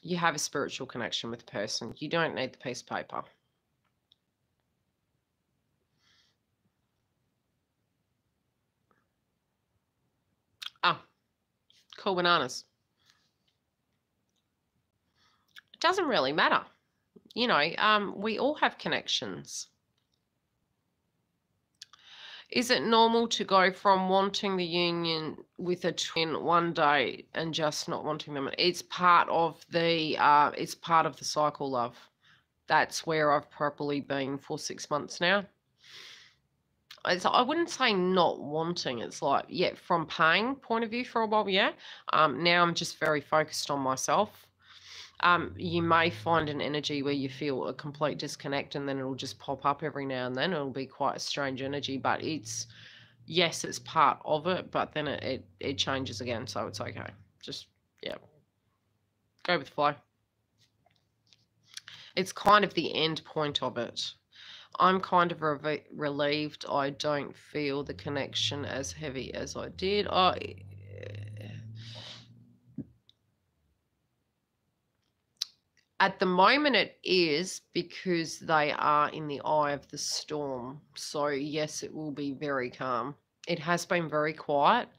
you have a spiritual connection with a person. You don't need the piece of paper. Oh, cool bananas. It doesn't really matter. You know, we all have connections. Is it normal to go from wanting the union with a twin one day and just not wanting them? It's part of the cycle, love. That's where I've probably been for 6 months now. I wouldn't say not wanting. It's like, yeah, from pain point of view for a while, yeah. Now I'm just very focused on myself. You may find an energy where you feel a complete disconnect, and then it'll just pop up every now and then. It'll be quite a strange energy, but yes, it's part of it, but then it changes again, so it's okay. Just, yeah, go with the flow. It's kind of the end point of it. I'm kind of relieved I don't feel the connection as heavy as I did. At the moment it is, because they are in the eye of the storm. So yes, it will be very calm. It has been very quiet.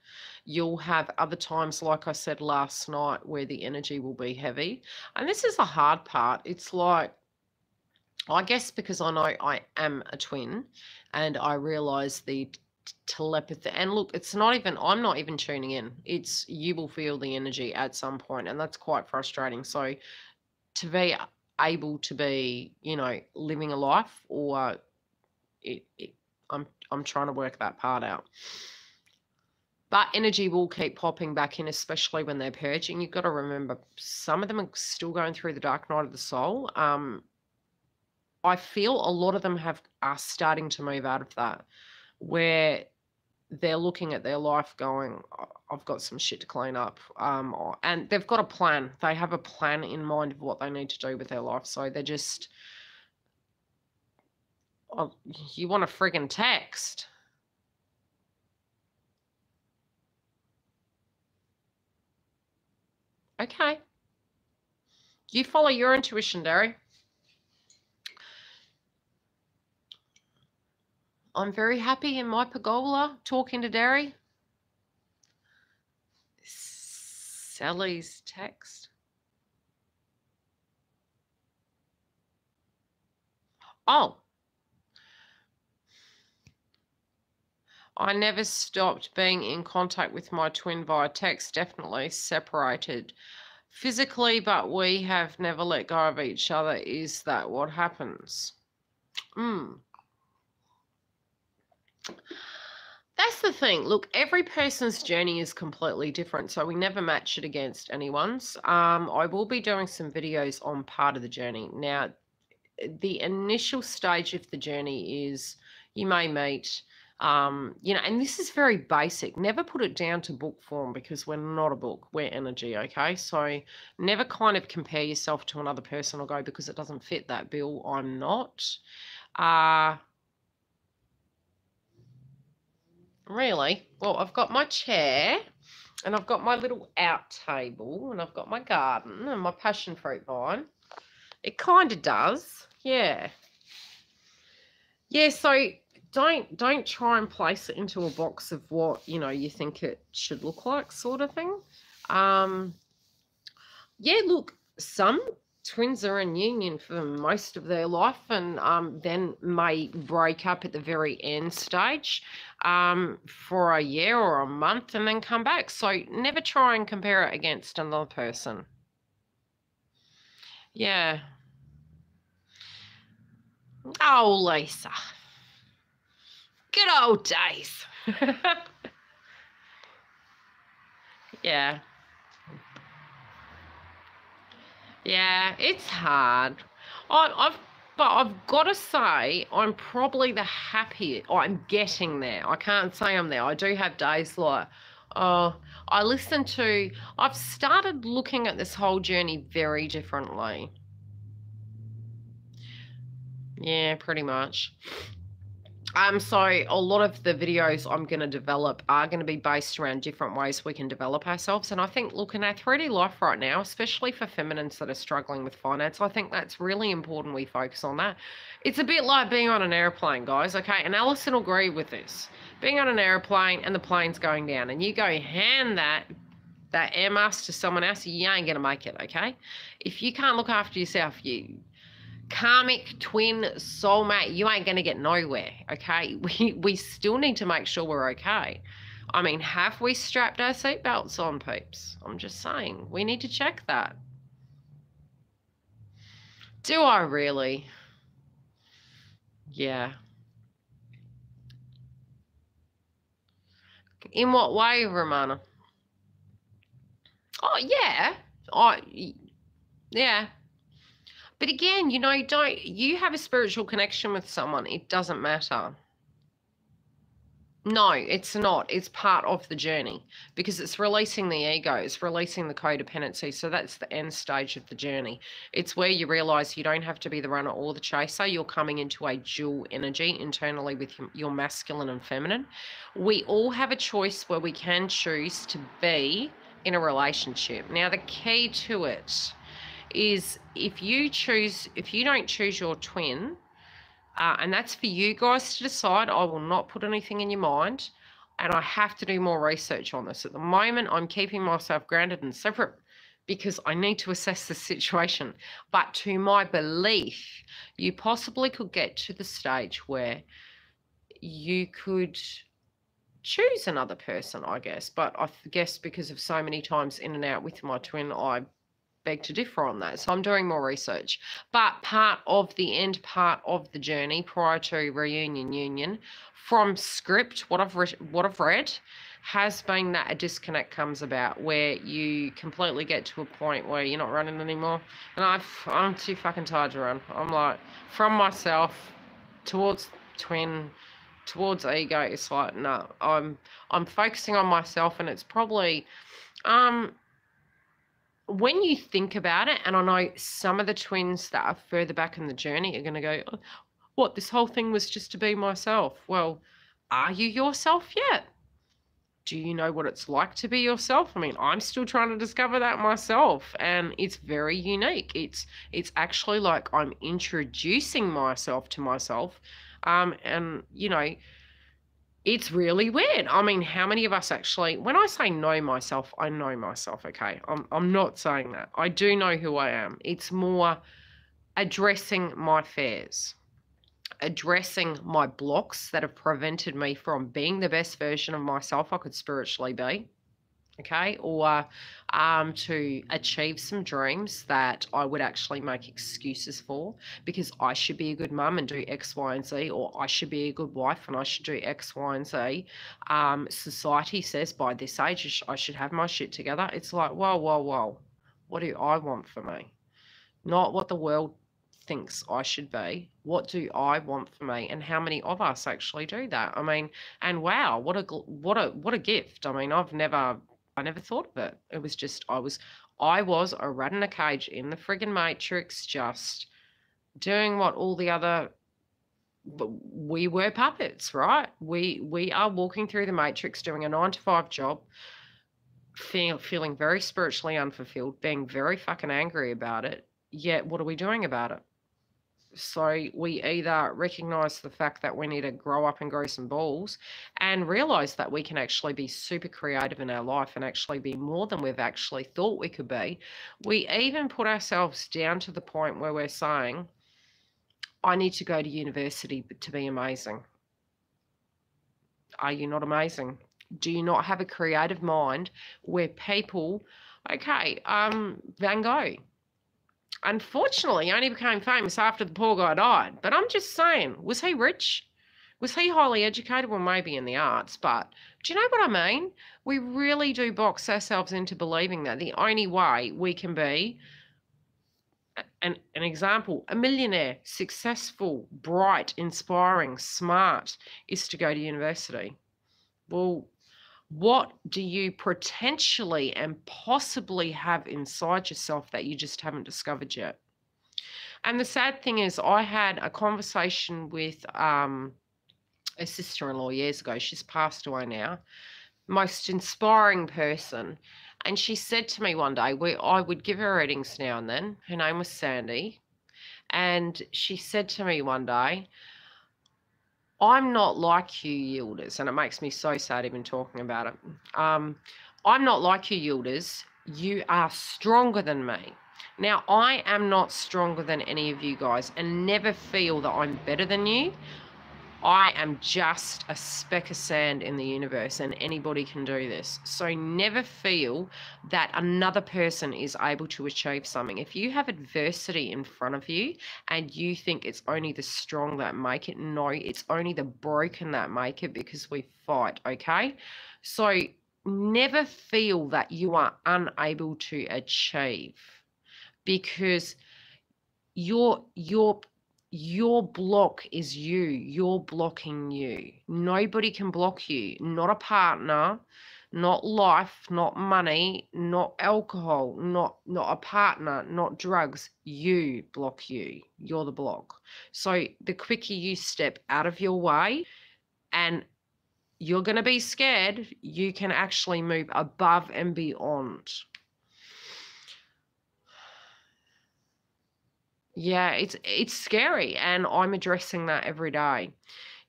You'll have other times, like I said last night, where the energy will be heavy. And this is the hard part. It's like, I guess because I know I am a twin, and I realize the telepathy. And look, I'm not even tuning in. It's, you will feel the energy at some point, and that's quite frustrating. So to be able to be, living a life, or I'm trying to work that part out. But energy will keep popping back in, especially when they're purging. You've got to remember, some of them are still going through the dark night of the soul. I feel a lot of them are starting to move out of that, where they're looking at their life going, I've got some shit to clean up. And they've got a plan. They have a plan in mind of what they need to do with their life. So they're just, you want a friggin' text. Okay. You follow your intuition, Derry. I'm very happy in my pergola talking to Derry. Sally's text. Oh. I never stopped being in contact with my twin via text, definitely separated physically, but we have never let go of each other. Is that what happens? That's the thing. Look, every person's journey is completely different, so we never match it against anyone's. I will be doing some videos on part of the journey. Now, the initial stage of the journey is you may meet, and this is very basic. Never put it down to book form, because we're not a book, we're energy, okay? So never kind of compare yourself to another person or go, because it doesn't fit that bill, I'm not. Really? Well, I've got my chair, and I've got my little out table, and I've got my garden and my passion fruit vine. It kind of does, yeah. Yeah, so don't try and place it into a box of what, you think it should look like, sort of thing. Yeah, look, some twins are in union for most of their life, and then may break up at the very end stage for a year or a month, and then come back. So never try and compare it against another person. Yeah. Oh, Lisa. Good old days. Yeah. Yeah, it's hard. But I've got to say, I'm probably the happiest. I'm getting there. I can't say I'm there. I do have days like, oh, I've started looking at this whole journey very differently. Yeah, pretty much. So a lot of the videos I'm going to develop are going to be based around different ways we can develop ourselves. And I think, look, in our 3D life right now, especially for feminines that are struggling with finance, I think that's really important we focus on that. It's a bit like being on an airplane, guys, okay? And Alison will agree with this. Being on an airplane and the plane's going down and you go hand that air mask to someone else, you ain't going to make it, okay? If you can't look after yourself, you karmic twin soulmate, you ain't gonna get nowhere, okay? We still need to make sure we're okay. I mean, have we strapped our seatbelts on, peeps? I'm just saying, we need to check that. Do I really? Yeah. In what way, Romana? Oh, yeah. Yeah. But again, you know, you have a spiritual connection with someone, it doesn't matter. No, it's not. It's part of the journey because it's releasing the ego, it's releasing the codependency. So that's the end stage of the journey. It's where you realize you don't have to be the runner or the chaser. You're coming into a dual energy internally with your masculine and feminine. We all have a choice where we can choose to be in a relationship. Now, the key to it is if you don't choose your twin, and that's for you guys to decide. I will not put anything in your mind. And I have to do more research on this. At the moment, I'm keeping myself grounded and separate because I need to assess the situation. But to my belief, you possibly could get to the stage where you could choose another person, I guess. But I guess because of so many times in and out with my twin, I beg to differ on that. So I'm doing more research. But part of the journey prior to reunion union from script, what I've read has been that a disconnect comes about where you completely get to a point where you're not running anymore. And I'm too fucking tired to run. I'm like, from myself towards twin, towards ego, it's like, no, I'm focusing on myself, and it's probably when you think about it, and I know some of the twins that are further back in the journey are going to go, oh, what, this whole thing was just to be myself. Well, are you yourself yet? Do you know what it's like to be yourself? I mean, I'm still trying to discover that myself, and it's very unique. It's actually like I'm introducing myself to myself, and, you know, it's really weird. I mean, how many of us actually, when I say know myself, I know myself, okay? I'm not saying that. I do know who I am. It's more addressing my fears, addressing my blocks that have prevented me from being the best version of myself I could spiritually be, okay? Or to achieve some dreams that I would actually make excuses for because I should be a good mum and do X, Y, and Z, or I should be a good wife and I should do X, Y, and Z. Society says by this age I should have my shit together. It's like, whoa, whoa, whoa. What do I want for me? Not what the world thinks I should be. What do I want for me? And how many of us actually do that? I mean, and wow, what a gift. I mean, I never thought of it. It was just I was a rat in a cage in the friggin' matrix, just doing what all the other. We were puppets, right? We are walking through the matrix, doing a 9-to-5 job, feeling very spiritually unfulfilled, being very fucking angry about it. Yet, what are we doing about it? So we either recognize the fact that we need to grow up and grow some balls and realize that we can actually be super creative in our life and actually be more than we've actually thought we could be. We even put ourselves down to the point where we're saying, I need to go to university to be amazing. Are you not amazing? Do you not have a creative mind where people, okay, Van Gogh, unfortunately, he only became famous after the poor guy died. But I'm just saying, was he rich? Was he highly educated? Well, maybe in the arts, but do you know what I mean? We really do box ourselves into believing that the only way we can be an example, a millionaire, successful, bright, inspiring, smart, is to go to university. Well, what do you potentially and possibly have inside yourself that you just haven't discovered yet? And the sad thing is, I had a conversation with a sister-in-law years ago. She's passed away now. Most inspiring person. And she said to me one day, I would give her readings now and then. Her name was Sandy. And she said to me one day, I'm not like you yielders. And it makes me so sad even talking about it. I'm not like you yielders. You are stronger than me. Now, I am not stronger than any of you guys, and never feel that I'm better than you. I am just a speck of sand in the universe, and anybody can do this. So never feel that another person is able to achieve something. If you have adversity in front of you and you think it's only the strong that make it, no, it's only the broken that make it, because we fight, okay? So never feel that you are unable to achieve, because your block is you. You're blocking you. Nobody can block you. Not a partner, not life, not money, not alcohol, not a partner, not drugs. You block you. You're the block. So the quicker you step out of your way, and you're going to be scared, you can actually move above and beyond. Yeah, it's scary, and I'm addressing that every day.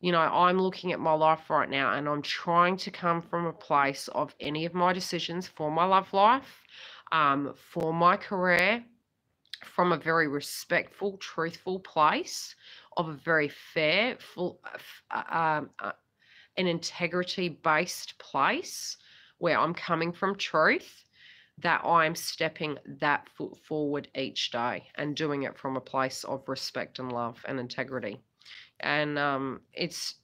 You know, I'm looking at my life right now, and I'm trying to come from a place of any of my decisions for my love life, for my career, from a very respectful, truthful place, of a very fair, full, an integrity-based place where I'm coming from truth, that I'm stepping that foot forward each day and doing it from a place of respect and love and integrity. And it's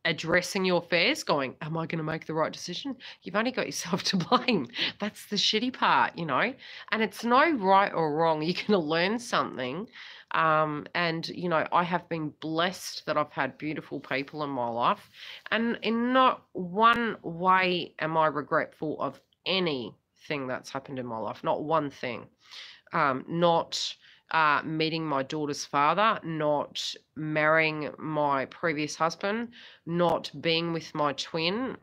addressing your fears, going, am I going to make the right decision? You've only got yourself to blame. That's the shitty part, you know. And it's no right or wrong. You're going to learn something. And, you know, I have been blessed that I've had beautiful people in my life. And in not one way am I regretful of anything that's happened in my life. Not one thing. Not meeting my daughter's father, not marrying my previous husband, not being with my twin,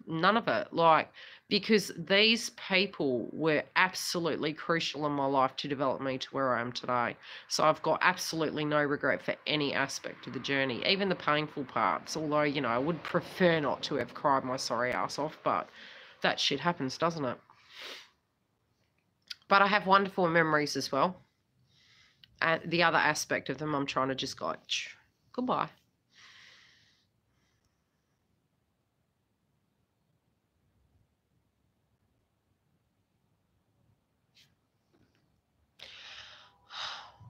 none of it. Like, because these people were absolutely crucial in my life to develop me to where I am today. So I've got absolutely no regret for any aspect of the journey, even the painful parts. Although, you know, I would prefer not to have cried my sorry ass off, but that shit happens, doesn't it? But I have wonderful memories as well. And the other aspect of them, I'm trying to just go, goodbye.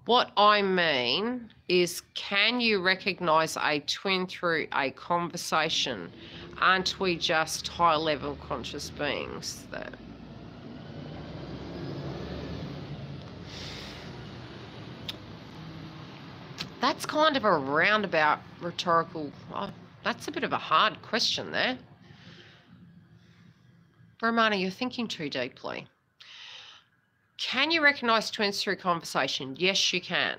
What I mean is, can you recognize a twin through a conversation? Aren't we just high-level conscious beings? That's kind of a roundabout rhetorical. Oh, that's a bit of a hard question there. Romana, you're thinking too deeply. Can you recognize twins through conversation? Yes, you can.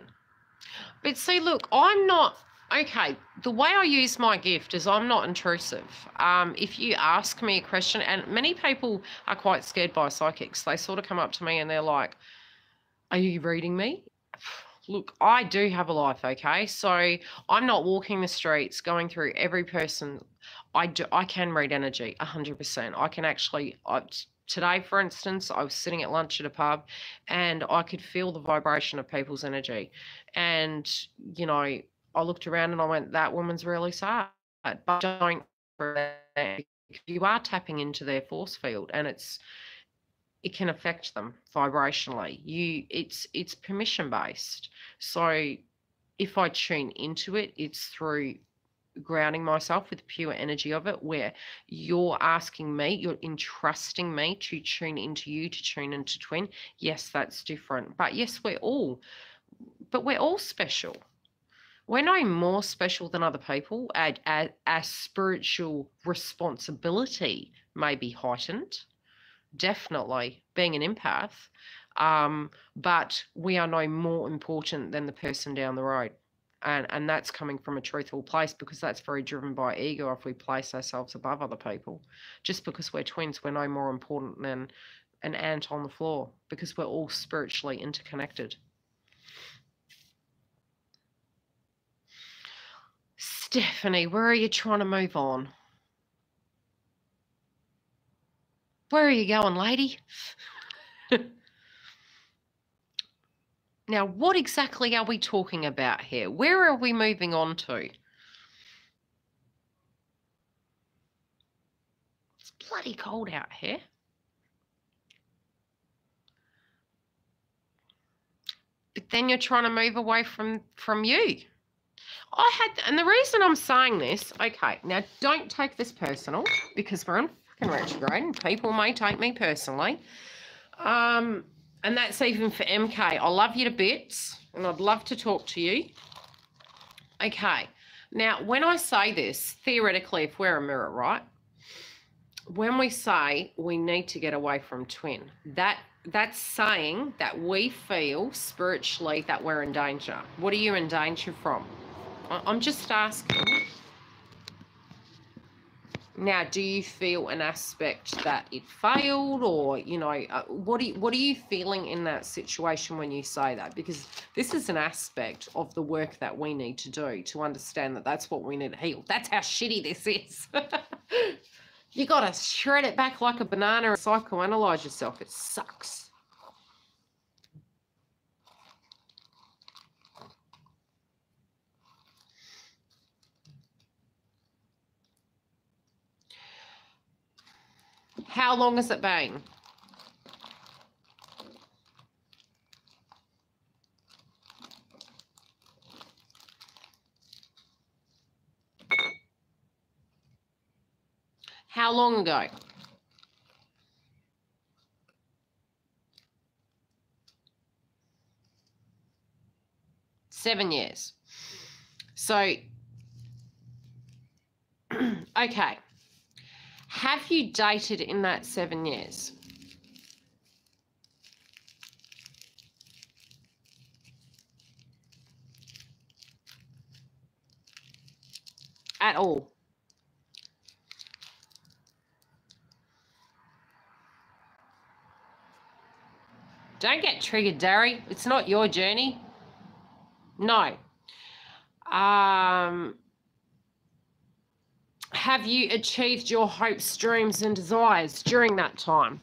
But see, look, I'm not, okay, the way I use my gift is I'm not intrusive. If you ask me a question, and many people are quite scared by psychics, they sort of come up to me and they're like, are you reading me? Look, I do have a life, okay? So I'm not walking the streets, going through every person. I can read energy, 100%. I can actually, today, for instance, I was sitting at lunch at a pub and I could feel the vibration of people's energy. And, you know, I looked around and I went, that woman's really sad. But don't, you are tapping into their force field, and it can affect them vibrationally. It's permission based. So if I tune into it, it's through grounding myself with the pure energy of it, where you're asking me, you're entrusting me to tune into you, to tune into twin. Yes, that's different. But yes, we're all special. We're no more special than other people. Our spiritual responsibility may be heightened, definitely, being an empath. But we are no more important than the person down the road. And that's coming from a truthful place, because that's very driven by ego if we place ourselves above other people. Just because we're twins, we're no more important than an ant on the floor, because we're all spiritually interconnected. Stephanie, where are you trying to move on? Where are you going, lady? Now, what exactly are we talking about here? Where are we moving on to? It's bloody cold out here. But then you're trying to move away from you. And the reason I'm saying this, okay, now don't take this personal, because we're in fucking retrograde and people may take me personally. And that's even for MK. I love you to bits and I'd love to talk to you. Okay, now when I say this, theoretically, if we're a mirror, right? When we say we need to get away from twin, that's saying that we feel spiritually that we're in danger. What are you in danger from? I'm just asking. Now, do you feel an aspect that it failed, or, you know, what are you feeling in that situation when you say that? Because this is an aspect of the work that we need to do to understand that that's what we need to heal. That's how shitty this is. You got to shred it back like a banana and psychoanalyze yourself. It sucks. How long has it been? How long ago? $7 years. So, okay. Have you dated in that 7 years? At all? Don't get triggered, Darry. It's not your journey. No. Have you achieved your hopes, dreams, and desires during that time?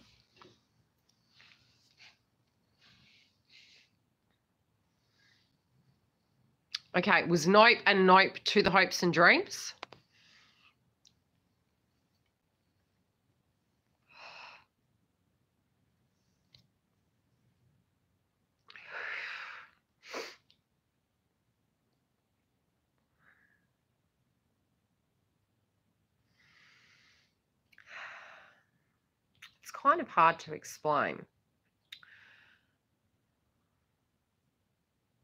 Okay, was nope and nope to the hopes and dreams? It's kind of hard to explain.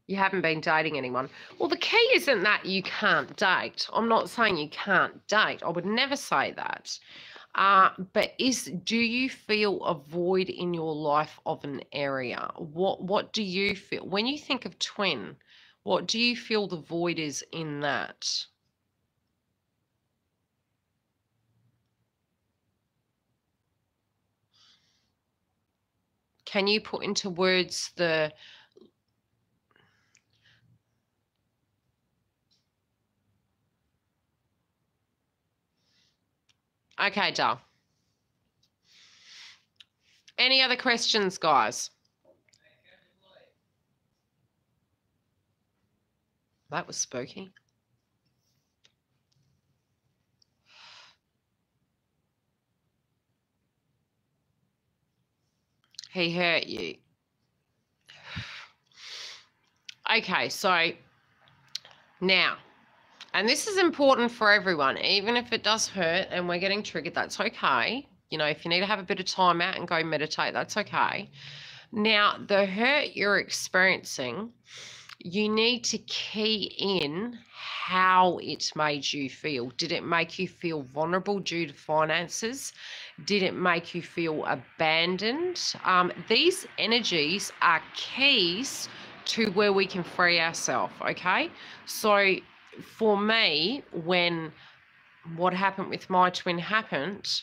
You haven't been dating anyone. Well, the key isn't that you can't date. I'm not saying you can't date. I would never say that. But do you feel a void in your life of an area? What do you feel when you think of twin? What do you feel the void is in that? Can you put into words the... Okay, duh. Any other questions, guys? That was spooky. He hurt you. Okay, so now And this is important for everyone, even if it does hurt and we're getting triggered, that's okay. You know, if you need to have a bit of time out and go meditate, that's okay. Now, the hurt you're experiencing, you need to key in how it made you feel. Did it make you feel vulnerable due to finances? Did it make you feel abandoned? These energies are keys to where we can free ourselves, okay? So for me, when what happened with my twin happened,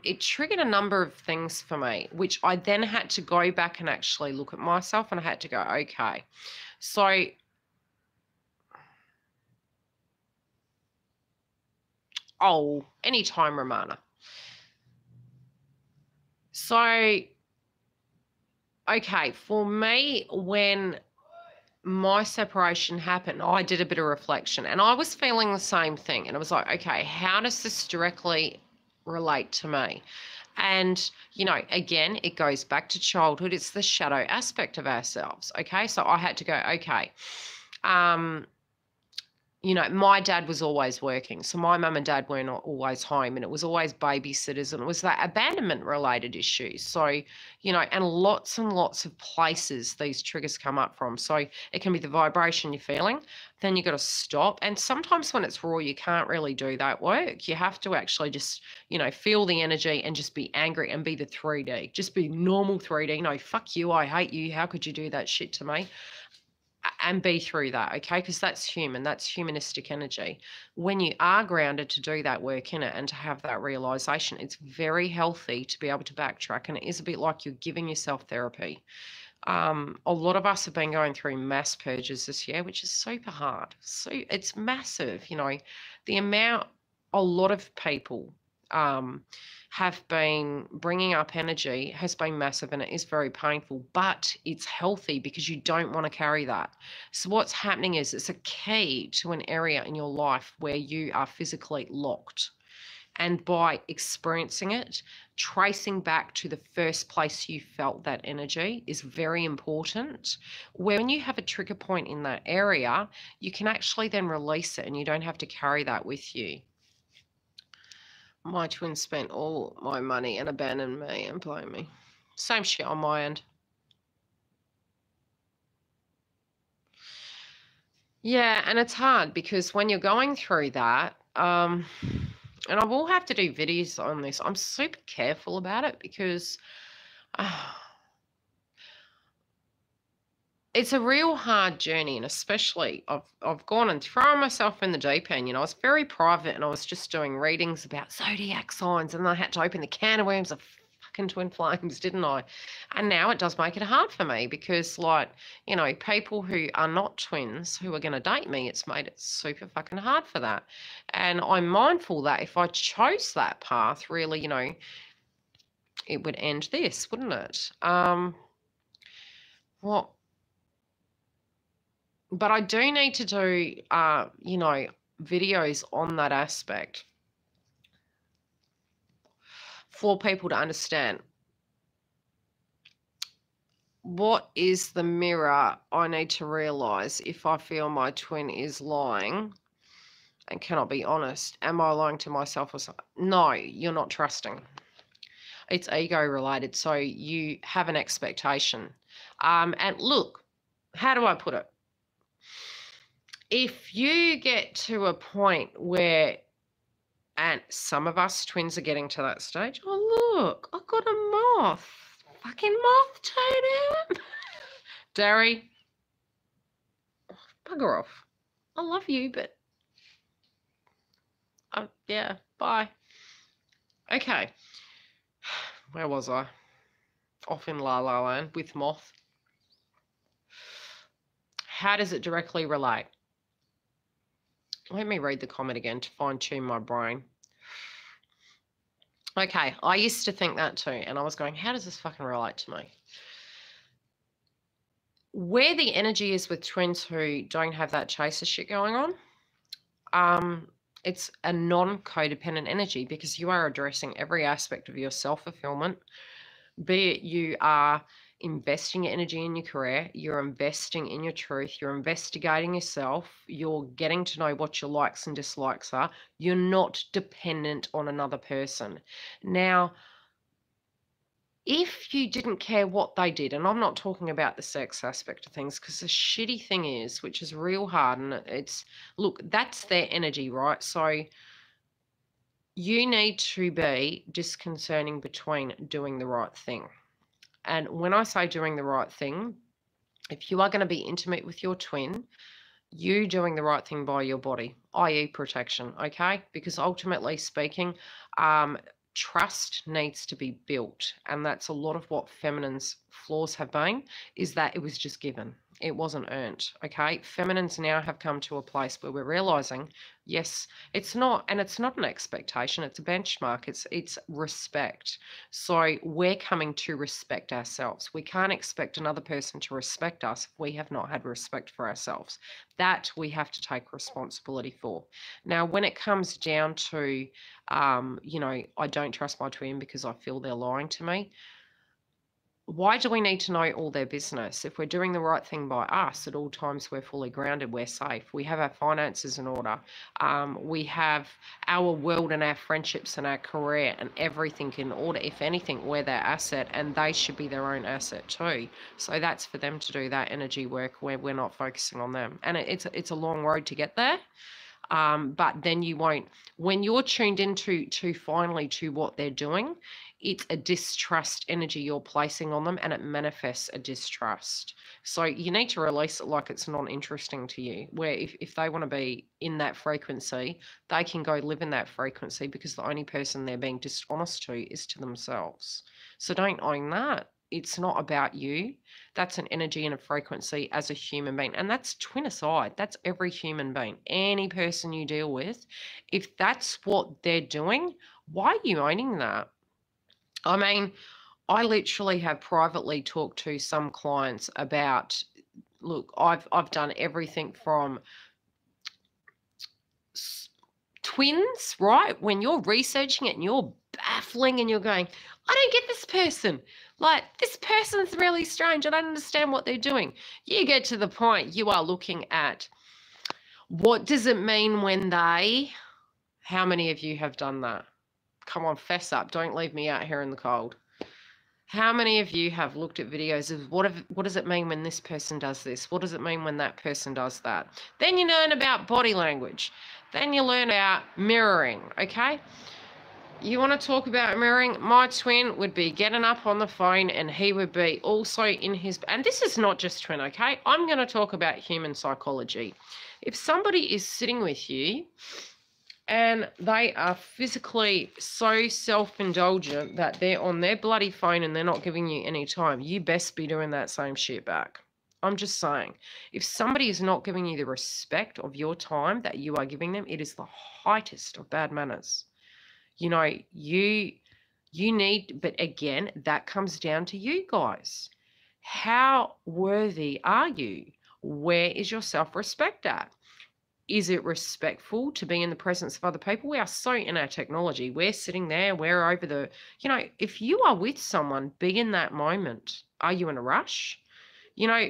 it triggered a number of things for me, which I then had to go back and actually look at myself, and I had to go, okay. So anytime, Romana. So, okay, for me, when my separation happened, I did a bit of reflection, and I was feeling the same thing. And I was like, okay, how does this directly relate to me? And, you know, again, it goes back to childhood. It's the shadow aspect of ourselves. Okay. So I had to go, okay. You know, my dad was always working. So my mum and dad weren't always home, and it was always babysitters, and it was that abandonment related issues. So, you know, and lots of places these triggers come up from. So it can be the vibration you're feeling, then you got to stop. And sometimes when it's raw, you can't really do that work. You have to actually just, you know, feel the energy and just be angry and be the 3D. Just be normal 3D. No, fuck you. I hate you. How could you do that shit to me? And be through that, okay? Because that's human, that's humanistic energy. When you are grounded to do that work in it and to have that realization, it's very healthy to be able to backtrack. And it is a bit like you're giving yourself therapy. A lot of us have been going through mass purges this year, which is super hard. So it's massive, you know, the amount a lot of people have been bringing up energy has been massive, and it is very painful, but it's healthy because you don't want to carry that. So what's happening is it's a key to an area in your life where you are physically locked. And by experiencing it, tracing back to the first place you felt that energy is very important. When you have a trigger point in that area, you can actually then release it and you don't have to carry that with you. My twin spent all my money and abandoned me and blamed me. Same shit on my end. Yeah, and it's hard because when you're going through that, and I will have to do videos on this. I'm super careful about it because it's a real hard journey, and especially I've gone and thrown myself in the deep end. You know, I was very private, and I was just doing readings about zodiac signs, and I had to open the can of worms of fucking twin flames, didn't I? And now it does make it hard for me because, like, you know, people who are not twins who are going to date me, it's made it super fucking hard for that. And I'm mindful that if I chose that path, really, you know, it would end this, wouldn't it? What? But I do need to do, you know, videos on that aspect for people to understand. What is the mirror I need to realize if I feel my twin is lying and cannot be honest? Am I lying to myself or something? No, you're not trusting. It's ego related. So you have an expectation. And look, how do I put it? If you get to a point where, and some of us twins are getting to that stage. Oh, look, I got a moth. Fucking moth totem. Derry, bugger off. I love you, but yeah, bye. Okay. Where was I? Off in La La Land with moth. How does it directly relate? Let me read the comment again to fine-tune my brain. Okay, I used to think that too, and I was going, how does this fucking relate to me? Where the energy is with twins who don't have that chaser shit going on, it's a non-codependent energy because you are addressing every aspect of your self-fulfillment, be it you are investing your energy in your career, you're investing in your truth, you're investigating yourself, you're getting to know what your likes and dislikes are. You're not dependent on another person. Now, if you didn't care what they did, and I'm not talking about the sex aspect of things, because the shitty thing is, which is real hard, and it's, look, that's their energy, right? So you need to be disconcerting between doing the right thing. And when I say doing the right thing, if you are going to be intimate with your twin, you doing the right thing by your body, i.e. protection, okay? Because ultimately speaking, trust needs to be built. And that's a lot of what feminine's flaws have been, is that it was just given. It wasn't earned, okay? Feminines now have come to a place where we're realizing, yes, it's not an expectation, it's a benchmark, it's respect. So we're coming to respect ourselves. We can't expect another person to respect us if we have not had respect for ourselves. That we have to take responsibility for. Now, when it comes down to, I don't trust my twin because I feel they're lying to me. Why do we need to know all their business? If we're doing the right thing by us, at all times we're fully grounded, we're safe. We have our finances in order. We have our world and our friendships and our career and everything in order. If anything, we're their asset, and they should be their own asset too. So that's for them to do that energy work where we're not focusing on them. And it's a long road to get there. But then you won't, when you're tuned into finally to what they're doing, it's a distrust energy you're placing on them, and it manifests a distrust. So you need to release it like it's not interesting to you, where if they want to be in that frequency, they can go live in that frequency, because the only person they're being dishonest to is to themselves. So don't own that. It's not about you. That's an energy and a frequency as a human being. And that's twin aside. That's every human being. Any person you deal with, if that's what they're doing, why are you owning that? I mean, I literally have privately talked to some clients about, look, I've done everything from twins, right? When you're researching it and you're baffling and you're going, I don't get this person. Like, this person's really strange. I don't understand what they're doing. You get to the point you are looking at, what does it mean when they, how many of you have done that? Come on, fess up. Don't leave me out here in the cold. How many of you have looked at videos of what does it mean when this person does this? What does it mean when that person does that? Then you learn about body language. Then you learn about mirroring, okay? You want to talk about mirroring? My twin would be getting up on the phone, and he would be also in his, and this is not just twin, okay? I'm going to talk about human psychology. If somebody is sitting with you and they are physically so self-indulgent that they're on their bloody phone and they're not giving you any time, you best be doing that same shit back. I'm just saying, if somebody is not giving you the respect of your time that you are giving them, it is the heightest of bad manners. You know, you need, but again, that comes down to you guys. How worthy are you? Where is your self-respect at? Is it respectful to be in the presence of other people? We are so in our technology. We're sitting there, we're over the, if you are with someone, be in that moment. Are you in a rush?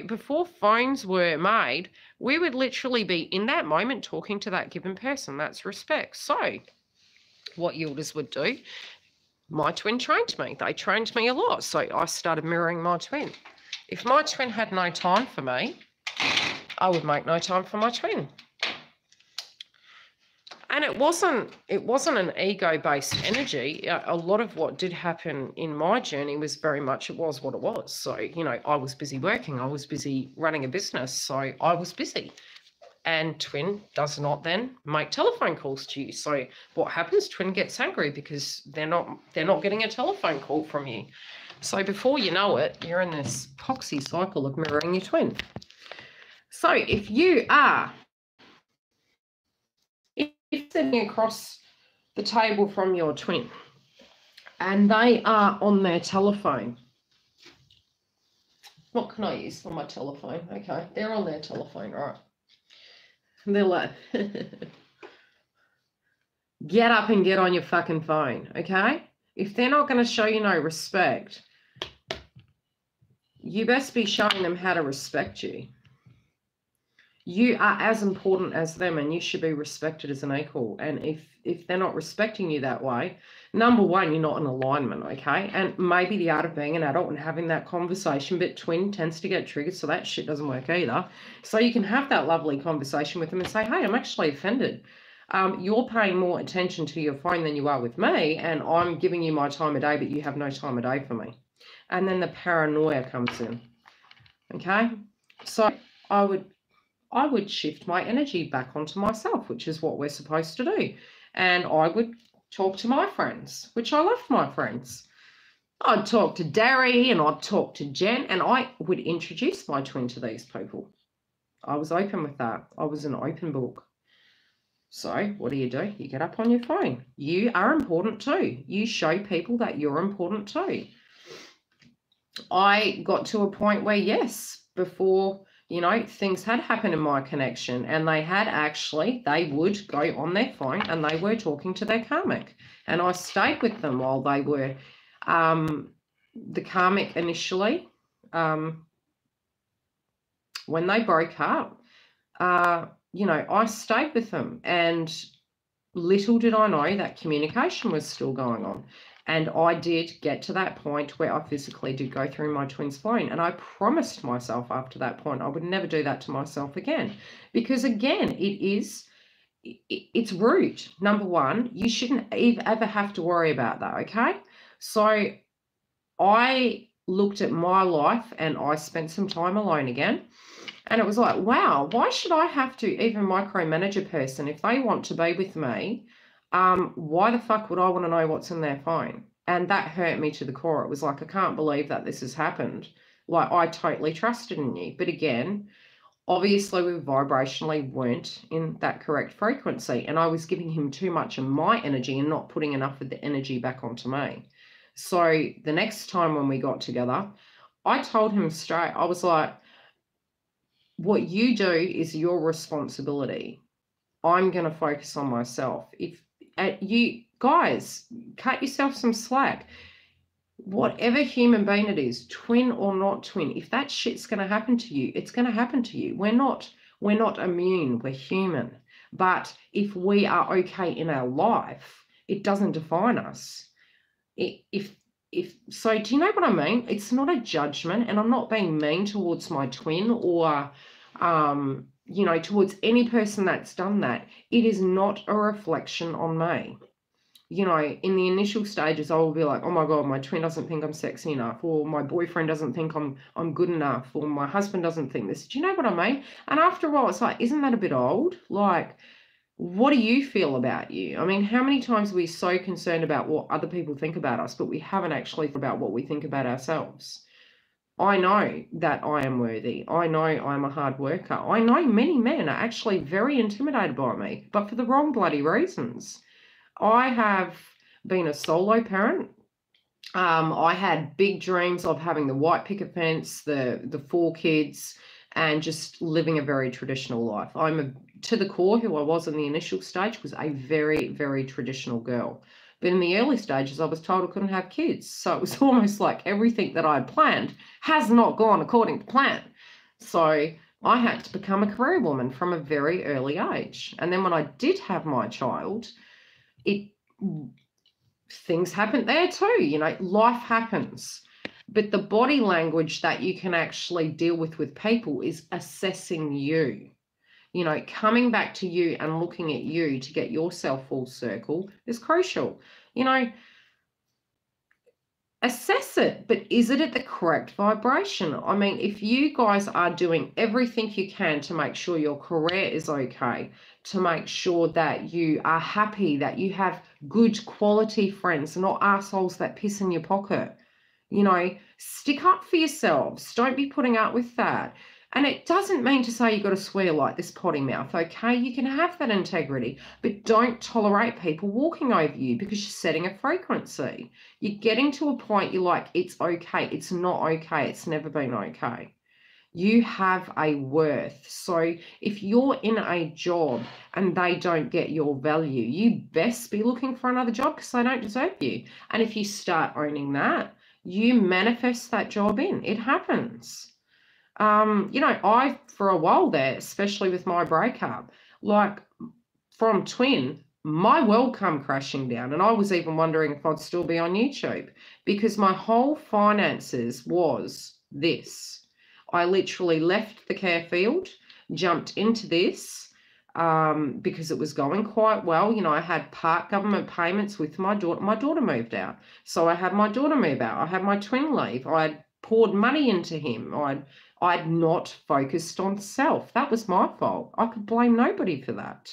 Before phones were made, we would literally be in that moment talking to that given person. That's respect. So what Yildiz would do, my twin trained me. They trained me a lot. So I started mirroring my twin. If my twin had no time for me, I would make no time for my twin. And it wasn't an ego-based energy. A lot of what did happen in my journey was very much, it was what it was. So, I was busy working. I was busy running a business. So I was busy. And twin does not then make telephone calls to you. So what happens? Twin gets angry because they're not getting a telephone call from you. So before you know it, you're in this poxy cycle of mirroring your twin. So if you are sitting across the table from your twin and they are on their telephone, what can I use for my telephone? Okay, they're on their telephone, right? They're like, get up and get on your fucking phone, okay? If they're not going to show you no respect, you best be showing them how to respect you. You are as important as them, and you should be respected as an equal. And if they're not respecting you that way, number one, you're not in alignment, okay? And maybe the art of being an adult and having that conversation, but twin tends to get triggered, so that shit doesn't work either. So you can have that lovely conversation with them and say, hey, I'm actually offended. You're paying more attention to your phone than you are with me, and I'm giving you my time of day, but you have no time of day for me. And then the paranoia comes in, okay? So I would shift my energy back onto myself, which is what we're supposed to do. And I would talk to my friends, which I loved my friends. I'd talk to Darry and I'd talk to Jen, and I would introduce my twin to these people. I was open with that. I was an open book. So what do? You get up on your phone. You are important too. You show people that you're important too. I got to a point where, yes, before, you know, things had happened in my connection, and they would go on their phone and they were talking to their karmic. And I stayed with them while they were, the karmic initially, when they broke up, you know, I stayed with them, and little did I know that communication was still going on. And I did get to that point where I physically did go through my twin's phone. And I promised myself after that point I would never do that to myself again. Because again, it's rude. Number one, you shouldn't ever have to worry about that, okay? So I looked at my life and I spent some time alone again. And it was like, wow, why should I have to even micromanage a person? If they want to be with me, why the fuck would I want to know what's in their phone? And that hurt me to the core. It was like, I can't believe that this has happened. Like, I totally trusted in you. But again, obviously we vibrationally weren't in that correct frequency. And I was giving him too much of my energy and not putting enough of the energy back onto me. So the next time when we got together, I told him straight, I was like, what you do is your responsibility. I'm going to focus on myself. If you guys, cut yourself some slack. Whatever human being it is, twin or not twin, if that shit's going to happen to you, it's going to happen to you. We're not immune. We're human. But if we are okay in our life, it doesn't define us. So do you know what I mean? It's not a judgment, and I'm not being mean towards my twin or, you know, towards any person that's done that. It is not a reflection on me. You know, in the initial stages, I will be like, oh my God, my twin doesn't think I'm sexy enough, or my boyfriend doesn't think I'm good enough, or my husband doesn't think this. Do you know what I mean? And after a while, it's like, isn't that a bit old? Like, what do you feel about you? I mean, how many times are we so concerned about what other people think about us, but we haven't actually thought about what we think about ourselves? I know that I am worthy. I know I'm a hard worker. I know many men are actually very intimidated by me, but for the wrong bloody reasons. I have been a solo parent. I had big dreams of having the white picket fence, the 4 kids, and just living a very traditional life. To the core, who I was in the initial stage was a very, very traditional girl. But in the early stages, I was told I couldn't have kids. So it was almost like everything that I had planned has not gone according to plan. So I had to become a career woman from a very early age. And then when I did have my child, things happened there too. You know, life happens. But the body language that you can actually deal with people is assessing you. You know, coming back to you and looking at you to get yourself full circle is crucial. You know, assess it, but is it at the correct vibration? I mean, if you guys are doing everything you can to make sure your career is okay, to make sure that you are happy, that you have good quality friends, not assholes that piss in your pocket, you know, stick up for yourselves. Don't be putting up with that. And it doesn't mean to say you've got to swear like this potty mouth, okay? You can have that integrity, but don't tolerate people walking over you because you're setting a frequency. You're getting to a point you're like, it's okay. It's not okay. It's never been okay. You have a worth. So if you're in a job and they don't get your value, you best be looking for another job because they don't deserve you. And if you start owning that, you manifest that job in. It happens. You know, I, for a while there, especially with my breakup, like from twin, my world come crashing down. And I was even wondering if I'd still be on YouTube, because my whole finances was this. I literally left the care field, jumped into this, because it was going quite well. You know, I had part government payments with my daughter. My daughter moved out. So I had my daughter move out. I had my twin leave. I had poured money into him. I'd not focused on self. That was my fault. I could blame nobody for that.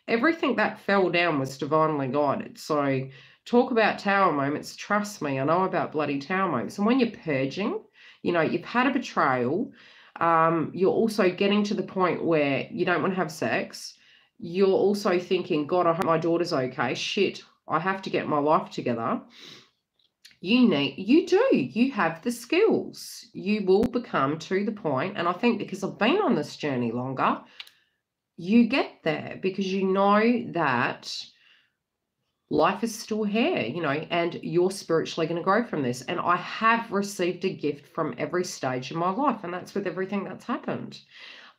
Everything that fell down was divinely guided. So talk about tower moments. Trust me, I know about bloody tower moments. And when you're purging, you know, you've had a betrayal. You're also getting to the point where you don't want to have sex. You're also thinking, God, I hope my daughter's okay. Shit, I have to get my life together. You have the skills. You will become to the point, and I think because I've been on this journey longer, you get there because you know that life is still here, you know, and you're spiritually going to grow from this. And I have received a gift from every stage of my life, and that's with everything that's happened.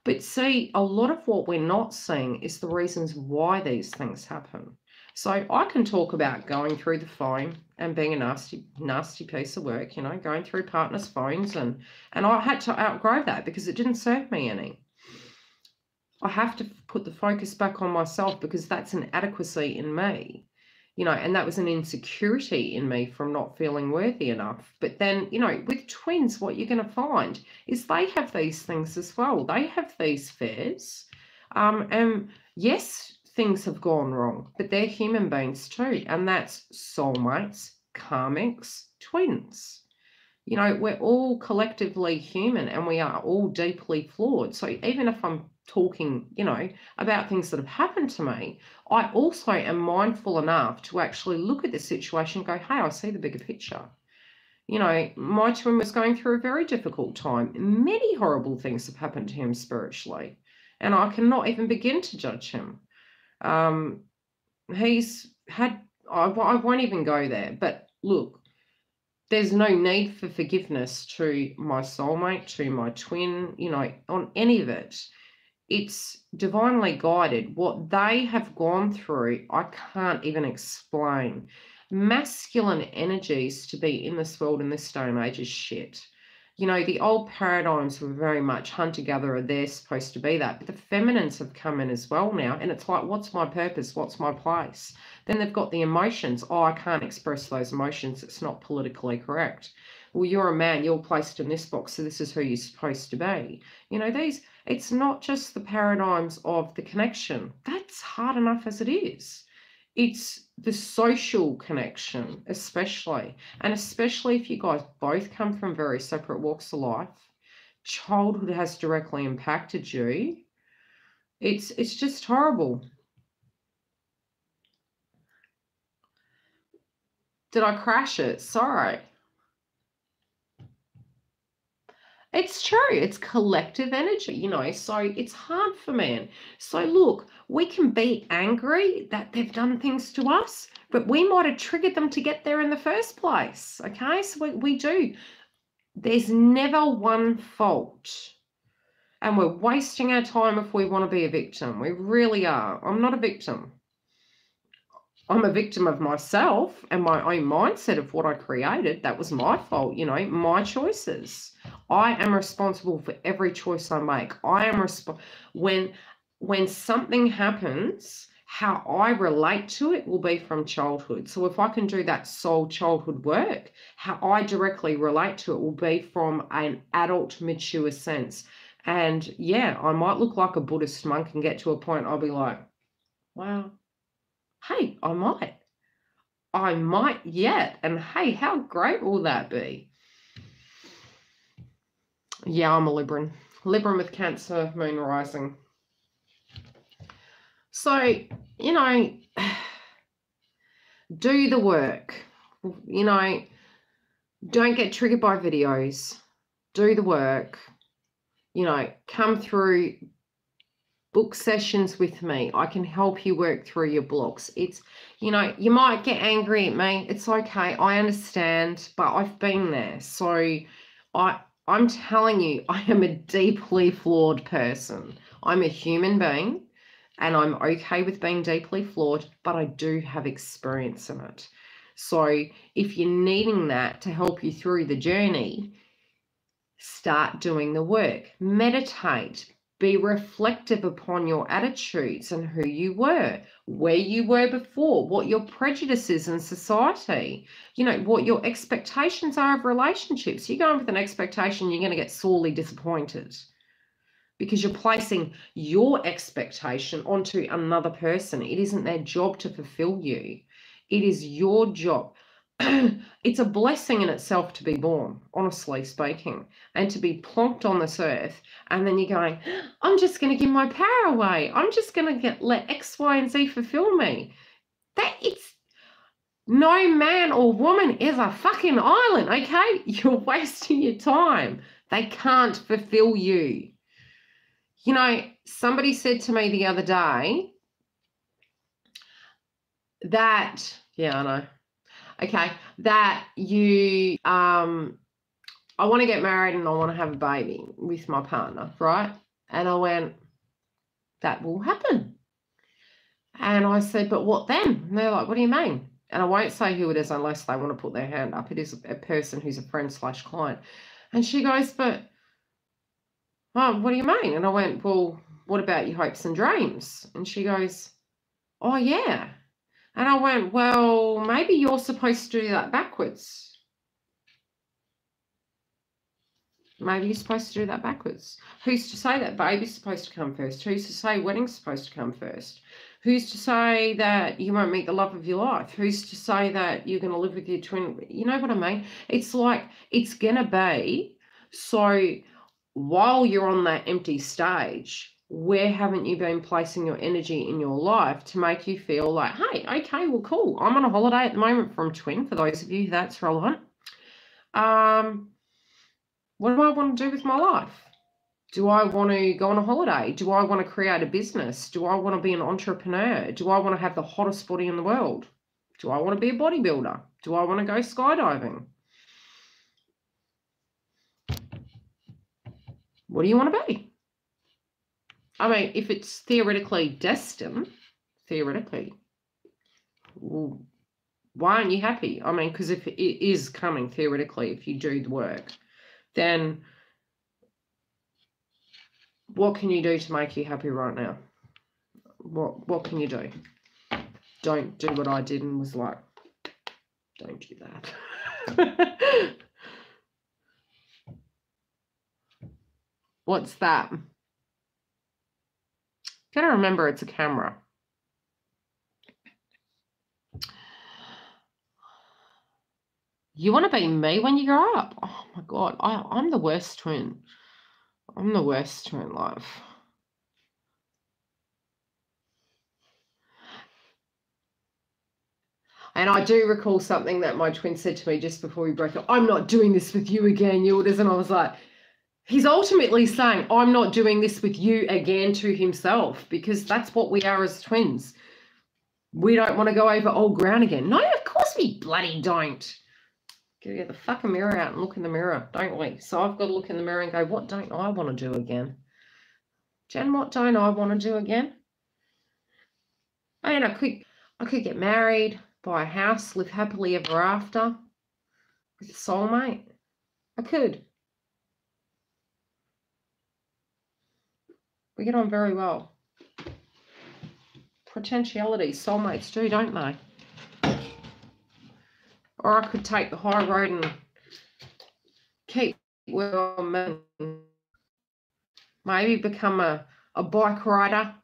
But see, a lot of what we're not seeing is the reasons why these things happen. So I can talk about going through the phone and being a nasty piece of work, you know, going through partners' phones, and I had to outgrow that because it didn't serve me any. I have to put the focus back on myself because that's an adequacy in me, you know, and that was an insecurity in me from not feeling worthy enough. But then, you know, with twins, what you're going to find is they have these things as well. They have these fears. And yes, things have gone wrong, but they're human beings too. And that's soulmates, karmics, twins. You know, we're all collectively human and we are all deeply flawed. So even if I'm talking, you know, about things that have happened to me, I also am mindful enough to actually look at the situation and go, hey, I see the bigger picture. You know, my twin was going through a very difficult time. Many horrible things have happened to him spiritually, and I cannot even begin to judge him. He's had, I won't even go there, but look, there's no need for forgiveness to my soulmate, to my twin, you know, on any of it. It's divinely guided. What they have gone through, I can't even explain. Masculine energies to be in this world in this day and age is shit. You know, the old paradigms were very much hunter-gatherer. They're supposed to be that. But the feminines have come in as well now. And it's like, what's my purpose? What's my place? Then they've got the emotions. Oh, I can't express those emotions. It's not politically correct. Well, you're a man. You're placed in this box. So this is who you're supposed to be. You know, it's not just the paradigms of the connection. That's hard enough as it is. It's the social connection, especially. And especially if you guys both come from very separate walks of life, childhood has directly impacted you. It's just horrible. Did I crash it? Sorry. It's true. It's collective energy, you know, so it's hard for men. So look, we can be angry that they've done things to us, but we might have triggered them to get there in the first place. Okay, so we do. There's never one fault. And we're wasting our time if we want to be a victim. We really are. I'm not a victim. I'm a victim of myself and my own mindset of what I created. That was my fault, you know, my choices. I am responsible for every choice I make. I am when something happens, how I relate to it will be from childhood. So if I can do that soul childhood work, how I directly relate to it will be from an adult, mature sense. And yeah, I might look like a Buddhist monk and get to a point I'll be like, wow. Hey, I might yet. And hey, how great will that be? Yeah, I'm a Libran. Libran with Cancer, moon rising. So, you know, do the work. You know, don't get triggered by videos. Do the work. You know, come through book sessions with me. I can help you work through your blocks. It's, you know, you might get angry at me. It's okay. I understand, but I've been there. So I'm telling you, I am a deeply flawed person. I'm a human being and I'm okay with being deeply flawed, but I do have experience in it. So if you're needing that to help you through the journey, start doing the work. Meditate. Be reflective upon your attitudes and who you were, where you were before, what your prejudices in society, you know, what your expectations are of relationships. You go in with an expectation, you're going to get sorely disappointed because you're placing your expectation onto another person. It isn't their job to fulfill you. It is your job. It's a blessing in itself to be born, honestly speaking, and to be plonked on this earth. And then you're going, I'm just going to give my power away. I'm just going to let X, Y, and Z fulfill me. It's no man or woman is a fucking island, okay? You're wasting your time. They can't fulfill you. You know, somebody said to me the other day that, yeah, I know. Okay, that you, I want to get married and I want to have a baby with my partner, right? And I went, that will happen. And I said, but what then? And they're like, what do you mean? And I won't say who it is unless they want to put their hand up. It is a person who's a friend/client. And she goes, but, oh, what do you mean? And I went, well, what about your hopes and dreams? And she goes, oh, yeah. And I went, well, maybe you're supposed to do that backwards. Maybe you're supposed to do that backwards. Who's to say that baby's supposed to come first? Who's to say wedding's supposed to come first? Who's to say that you won't meet the love of your life? Who's to say that you're going to live with your twin? You know what I mean? It's like, it's going to be. So while you're on that empty stage, where haven't you been placing your energy in your life to make you feel like, hey, okay, well, cool. I'm on a holiday at the moment from Twin, for those of you that's relevant. What do I want to do with my life? Do I want to go on a holiday? Do I want to create a business? Do I want to be an entrepreneur? Do I want to have the hottest body in the world? Do I want to be a bodybuilder? Do I want to go skydiving? What do you want to be? I mean, if it's theoretically destined, theoretically, well, why aren't you happy? I mean, because if it is coming theoretically, if you do the work, then what can you do to make you happy right now? What can you do? Don't do what I did and was like, don't do that. What's that? Gotta remember it's a camera. You want to be me when you grow up? Oh my God, I'm the worst twin. I'm the worst twin, love. And I do recall something that my twin said to me just before we broke up. I'm not doing this with you again, Yildiz. And I was like, he's ultimately saying, I'm not doing this with you again to himself, because that's what we are as twins. We don't want to go over old ground again. No, of course we bloody don't. Get the fucking mirror out and look in the mirror, don't we? So I've got to look in the mirror and go, what don't I want to do again? Jen, what don't I want to do again? I mean, I could get married, buy a house, live happily ever after with a soulmate. I could. We get on very well. Potentiality, soulmates do, don't they? Or I could take the high road and keep where I'm at. Maybe become a bike rider.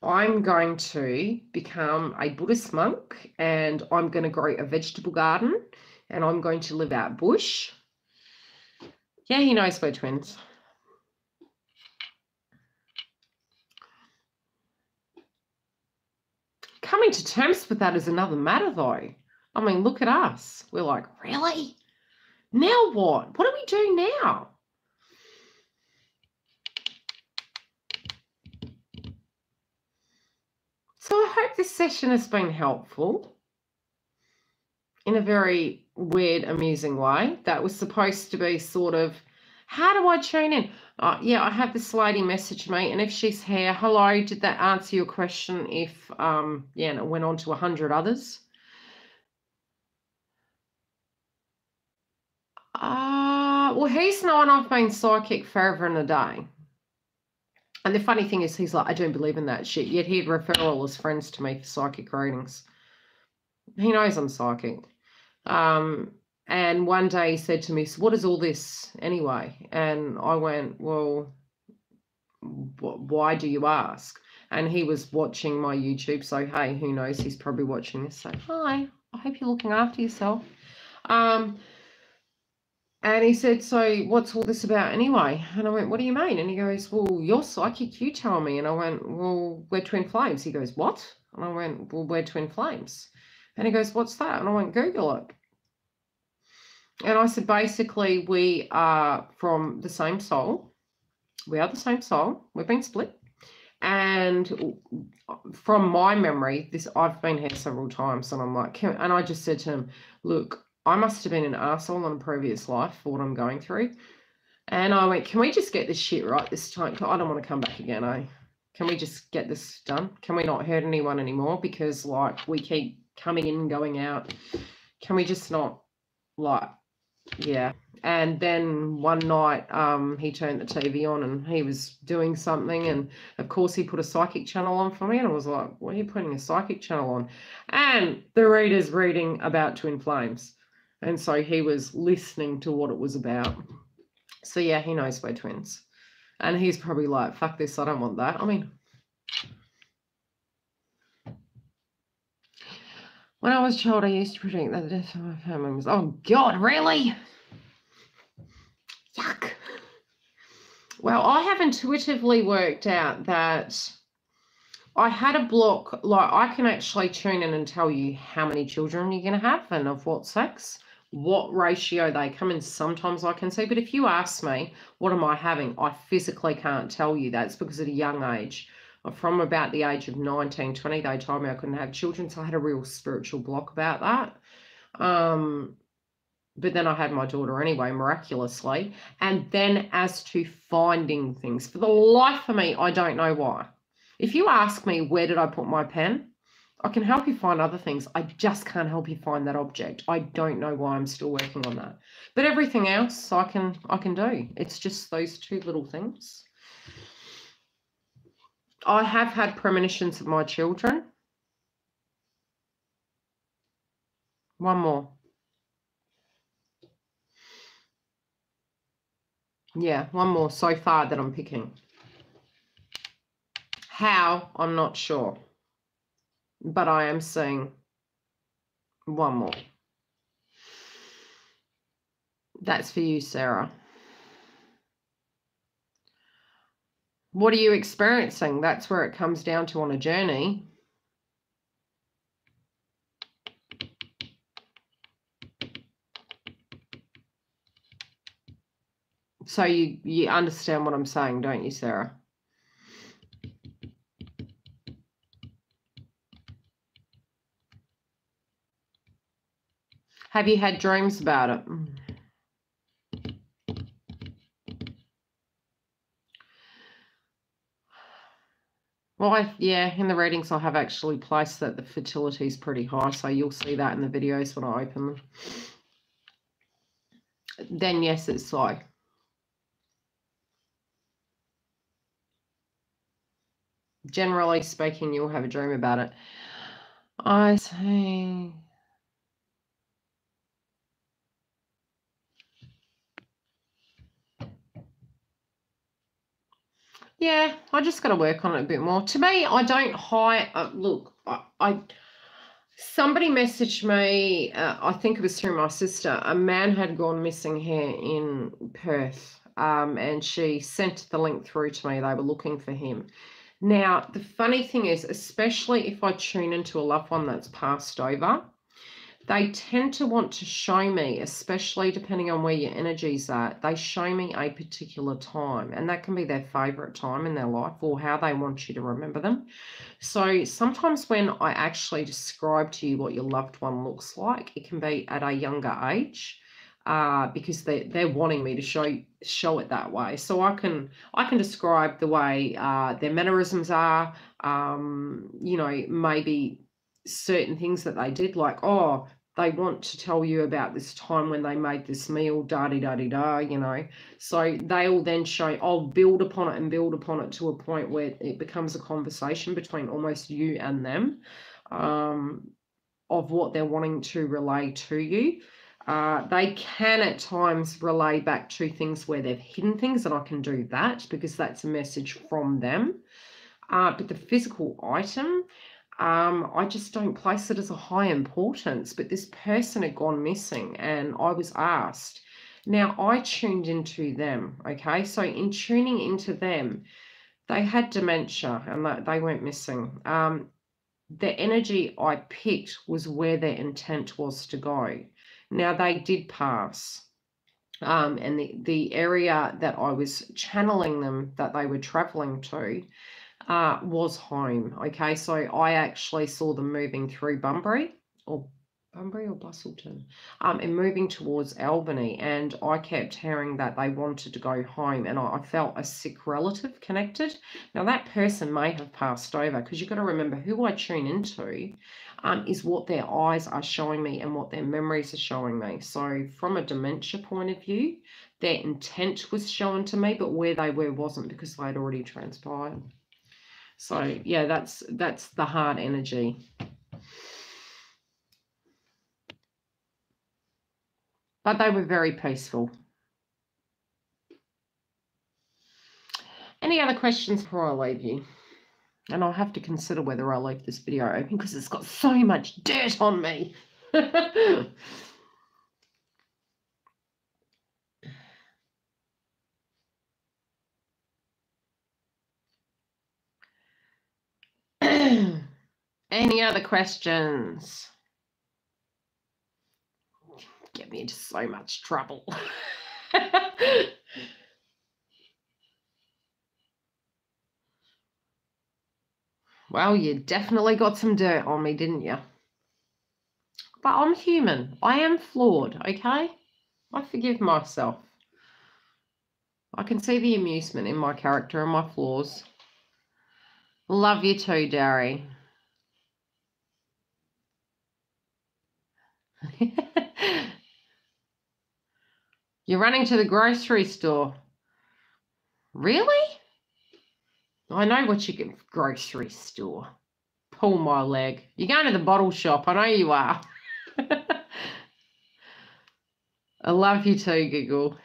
I'm going to become a Buddhist monk, and I'm going to grow a vegetable garden, and I'm going to live out bush. Yeah, he knows we're twins. Coming to terms with that is another matter, though. I mean, look at us. We're like, really? Now what? What do we do now? So I hope this session has been helpful in a very weird, amusing way. That was supposed to be sort of, how do I tune in? Yeah, I had this lady message me, and if she's here, hello, did that answer your question? If, yeah, and it went on to 100 others. Well, he's known I've been psychic forever and a day. And the funny thing is, he's like, I don't believe in that shit. Yet he'd refer all his friends to me for psychic readings. He knows I'm psychic. And one day he said to me, so what is all this anyway? And I went, well, why do you ask? And he was watching my YouTube. So, hey, who knows? He's probably watching this. So, hi, I hope you're looking after yourself. And he said, so what's all this about anyway? And I went, what do you mean? And he goes, well, you're psychic, you tell me. And I went, well, we're twin flames. He goes, what? And I went, well, we're twin flames. And he goes, what's that? And I went, Google it. And I said, basically, we are from the same soul. We are the same soul. We've been split. And from my memory, I've been here several times, and I'm like, and I just said to him, look, I must have been an arsehole in a previous life for what I'm going through. And I went, can we just get this shit right this time? I don't want to come back again, eh? Can we just get this done? Can we not hurt anyone anymore? Because, like, we keep coming in and going out. Can we just not, like, yeah. And then one night he turned the TV on and he was doing something, and of course he put a psychic channel on for me, and I was like, what are you putting a psychic channel on? And the reader's reading about twin flames, and so he was listening to what it was about. So yeah, he knows we're twins, and he's probably like, fuck this, I don't want that. I mean, when I was a child, I used to predict that the death of my family was, oh God, really? Yuck. Well, I have intuitively worked out that I had a block. Like, I can actually tune in and tell you how many children you're going to have and of what sex, what ratio they come in. Sometimes I can see, but if you ask me, what am I having? I physically can't tell you. That's because at a young age, from about the age of 19, 20, they told me I couldn't have children. So I had a real spiritual block about that. But then I had my daughter anyway, miraculously. And then as to finding things, for the life of me, I don't know why. If you ask me, where did I put my pen? I can help you find other things. I just can't help you find that object. I don't know why I'm still working on that. But everything else I can do. It's just those two little things. I have had premonitions of my children. One more. Yeah, one more so far that I'm picking. How, I'm not sure. But I am seeing one more. That's for you, Sarah. What are you experiencing? That's where it comes down to on a journey. So you understand what I'm saying, don't you, Sarah? Have you had dreams about it? Well, yeah, in the readings I have actually placed that the fertility is pretty high, so you'll see that in the videos when I open them. Then yes, it's so. Generally speaking, you'll have a dream about it. I see. Yeah, I just got to work on it a bit more. To me, I don't hide. Look, somebody messaged me, I think it was through my sister, a man had gone missing here in Perth, and she sent the link through to me. They were looking for him. Now, the funny thing is, especially if I tune into a loved one that's passed over, They tend to want to show me, especially depending on where your energies are, they show me a particular time, and that can be their favorite time in their life or how they want you to remember them. So sometimes when I actually describe to you what your loved one looks like, it can be at a younger age, because they're wanting me to show it that way. So I can describe the way their mannerisms are, maybe certain things that they did, like, oh, they want to tell you about this time when they made this meal, da-di-da-di-da. So they'll then I'll build upon it to a point where it becomes a conversation between almost you and them, of what they're wanting to relay to you. They can at times relay back to things where they've hidden things, and I can do that because that's a message from them. But the physical item, I just don't place it as a high importance. But this person had gone missing, and I was asked. Now, I tuned into them, okay? So in tuning into them, they had dementia, and they went missing. The energy I picked was where their intent was to go. Now, they did pass. And the area that I was channeling them, that they were traveling to, was home. Okay, so I actually saw them moving through Bunbury or Bustleton, and moving towards Albany, and I kept hearing that they wanted to go home, and I felt a sick relative connected. Now that person may have passed over, because you've got to remember who I tune into is what their eyes are showing me and what their memories are showing me. So from a dementia point of view, their intent was shown to me, but where they were wasn't, because they had already transpired. So yeah, that's the hard energy. But they were very peaceful. Any other questions before I leave you? And I'll have to consider whether I leave this video open because it's got so much dirt on me. Any other questions? Get me into so much trouble. Well, you definitely got some dirt on me, didn't you? But I'm human. I am flawed, okay? I forgive myself. I can see the amusement in my character and my flaws. Love you too, Dari. You're running to the grocery store. Really? I know what you get grocery store. Pull my leg. You're going to the bottle shop. I know you are. I love you too, Giggle.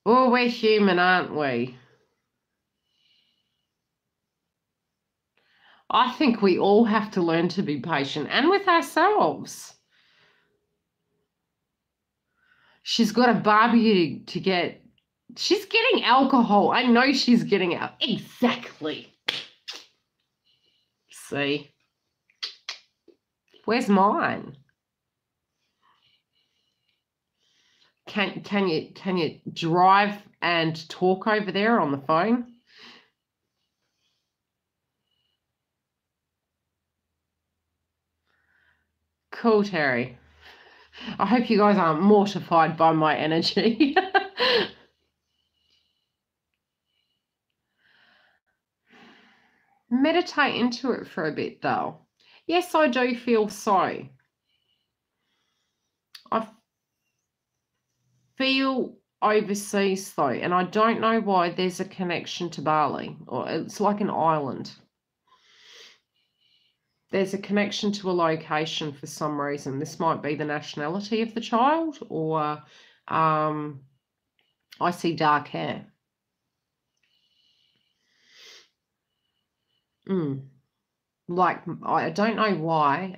Oh, we're human, aren't we? I think we all have to learn to be patient, and with ourselves. She's got a barbecue to get. She's getting alcohol. I know she's getting out. Exactly. See? Where's mine? Can you drive and talk over there on the phone? Cool, Terry. I hope you guys aren't mortified by my energy. Meditate into it for a bit, though. Yes, I do feel so. I feel overseas, though, and I don't know why there's a connection to Bali, or it's like an island. There's a connection to a location for some reason. This might be the nationality of the child, or I see dark hair. Like, I don't know why.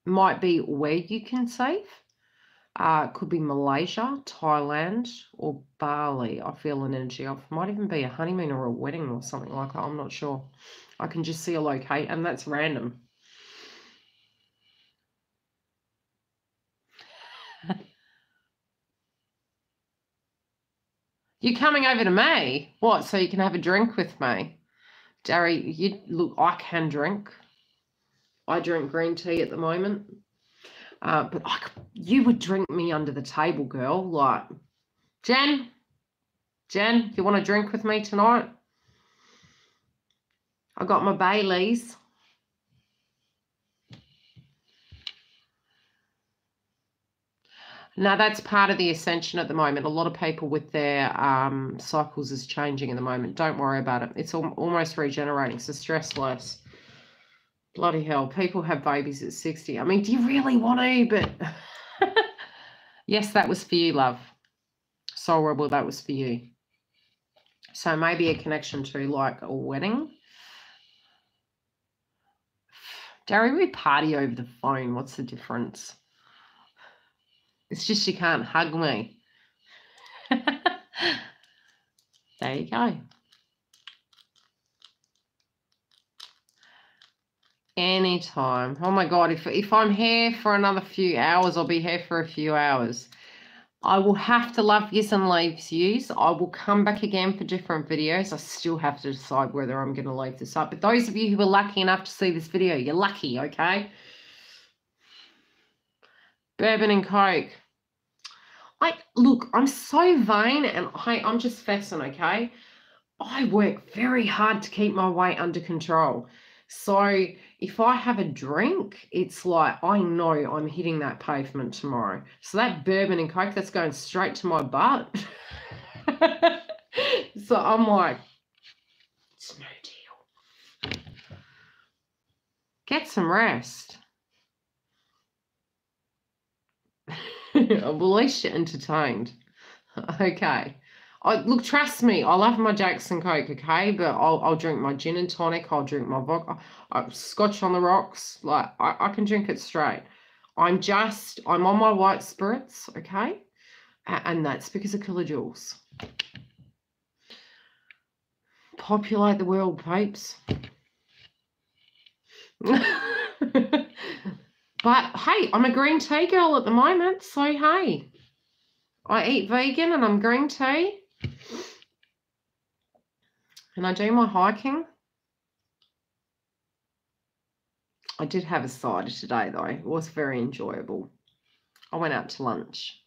Might be where you can save. Could be Malaysia, Thailand, or Bali. I feel an energy of. Might even be a honeymoon or a wedding or something like that. I'm not sure. I can just see a locate, and that's random. You're coming over to me? What, so you can have a drink with me? Darry, look, I can drink. I drink green tea at the moment. But you would drink me under the table, girl. Like, Jen, you want to drink with me tonight? I got my Baileys. Now, that's part of the ascension at the moment. A lot of people with their cycles is changing at the moment. Don't worry about it. It's almost regenerating, so stress less. Bloody hell. People have babies at 60. I mean, do you really want to? But yes, that was for you, love. Soul Rebel, that was for you. So maybe a connection to like a wedding. Darry, we party over the phone. What's the difference? It's just you can't hug me. There you go. Anytime. Oh my God, if I'm here for another few hours, I'll be here for a few hours. I will have to love yous and leave yous. I will come back again for different videos. I still have to decide whether I'm going to leave this up. But those of you who are lucky enough to see this video, you're lucky, okay? Bourbon and Coke. Look, I'm so vain and I'm just fascinated, okay? I work very hard to keep my weight under control. So if I have a drink, it's like I know I'm hitting that pavement tomorrow. So that bourbon and Coke, that's going straight to my butt. So I'm like, it's no deal. Get some rest. Well, at least you're entertained. Okay. Look, trust me, I love my Jackson Coke, okay? But I'll drink my gin and tonic. I'll drink my vodka. Scotch on the rocks. Like, I can drink it straight. I'm on my white spirits, okay? And that's because of kilojoules. Populate the world, peeps. But, hey, I'm a green tea girl at the moment, so, hey. I eat vegan and I'm green tea. And I do my hiking. I did have a cider today, though. It was very enjoyable. I went out to lunch.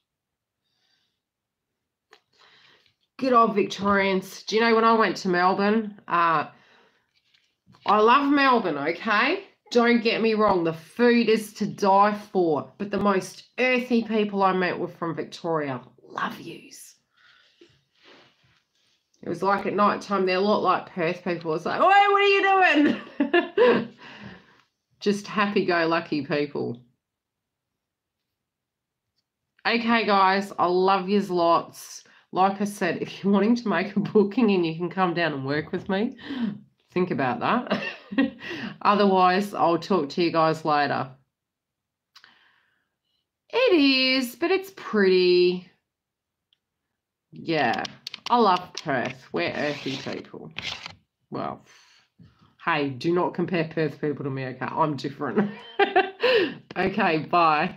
Good old Victorians. Do you know when I went to Melbourne? I love Melbourne, okay? Don't get me wrong. The food is to die for. But the most earthy people I met were from Victoria. Love yous. It was like at night time, they're a lot like Perth people. It's like, oi, what are you doing? Just happy-go-lucky people. Okay, guys, I love yous lots. Like I said, if you're wanting to make a booking and you can come down and work with me, think about that. Otherwise, I'll talk to you guys later. It is, but it's pretty. Yeah, I love Perth. We're earthy people. Well, hey, do not compare Perth people to me, okay? I'm different. Okay, bye.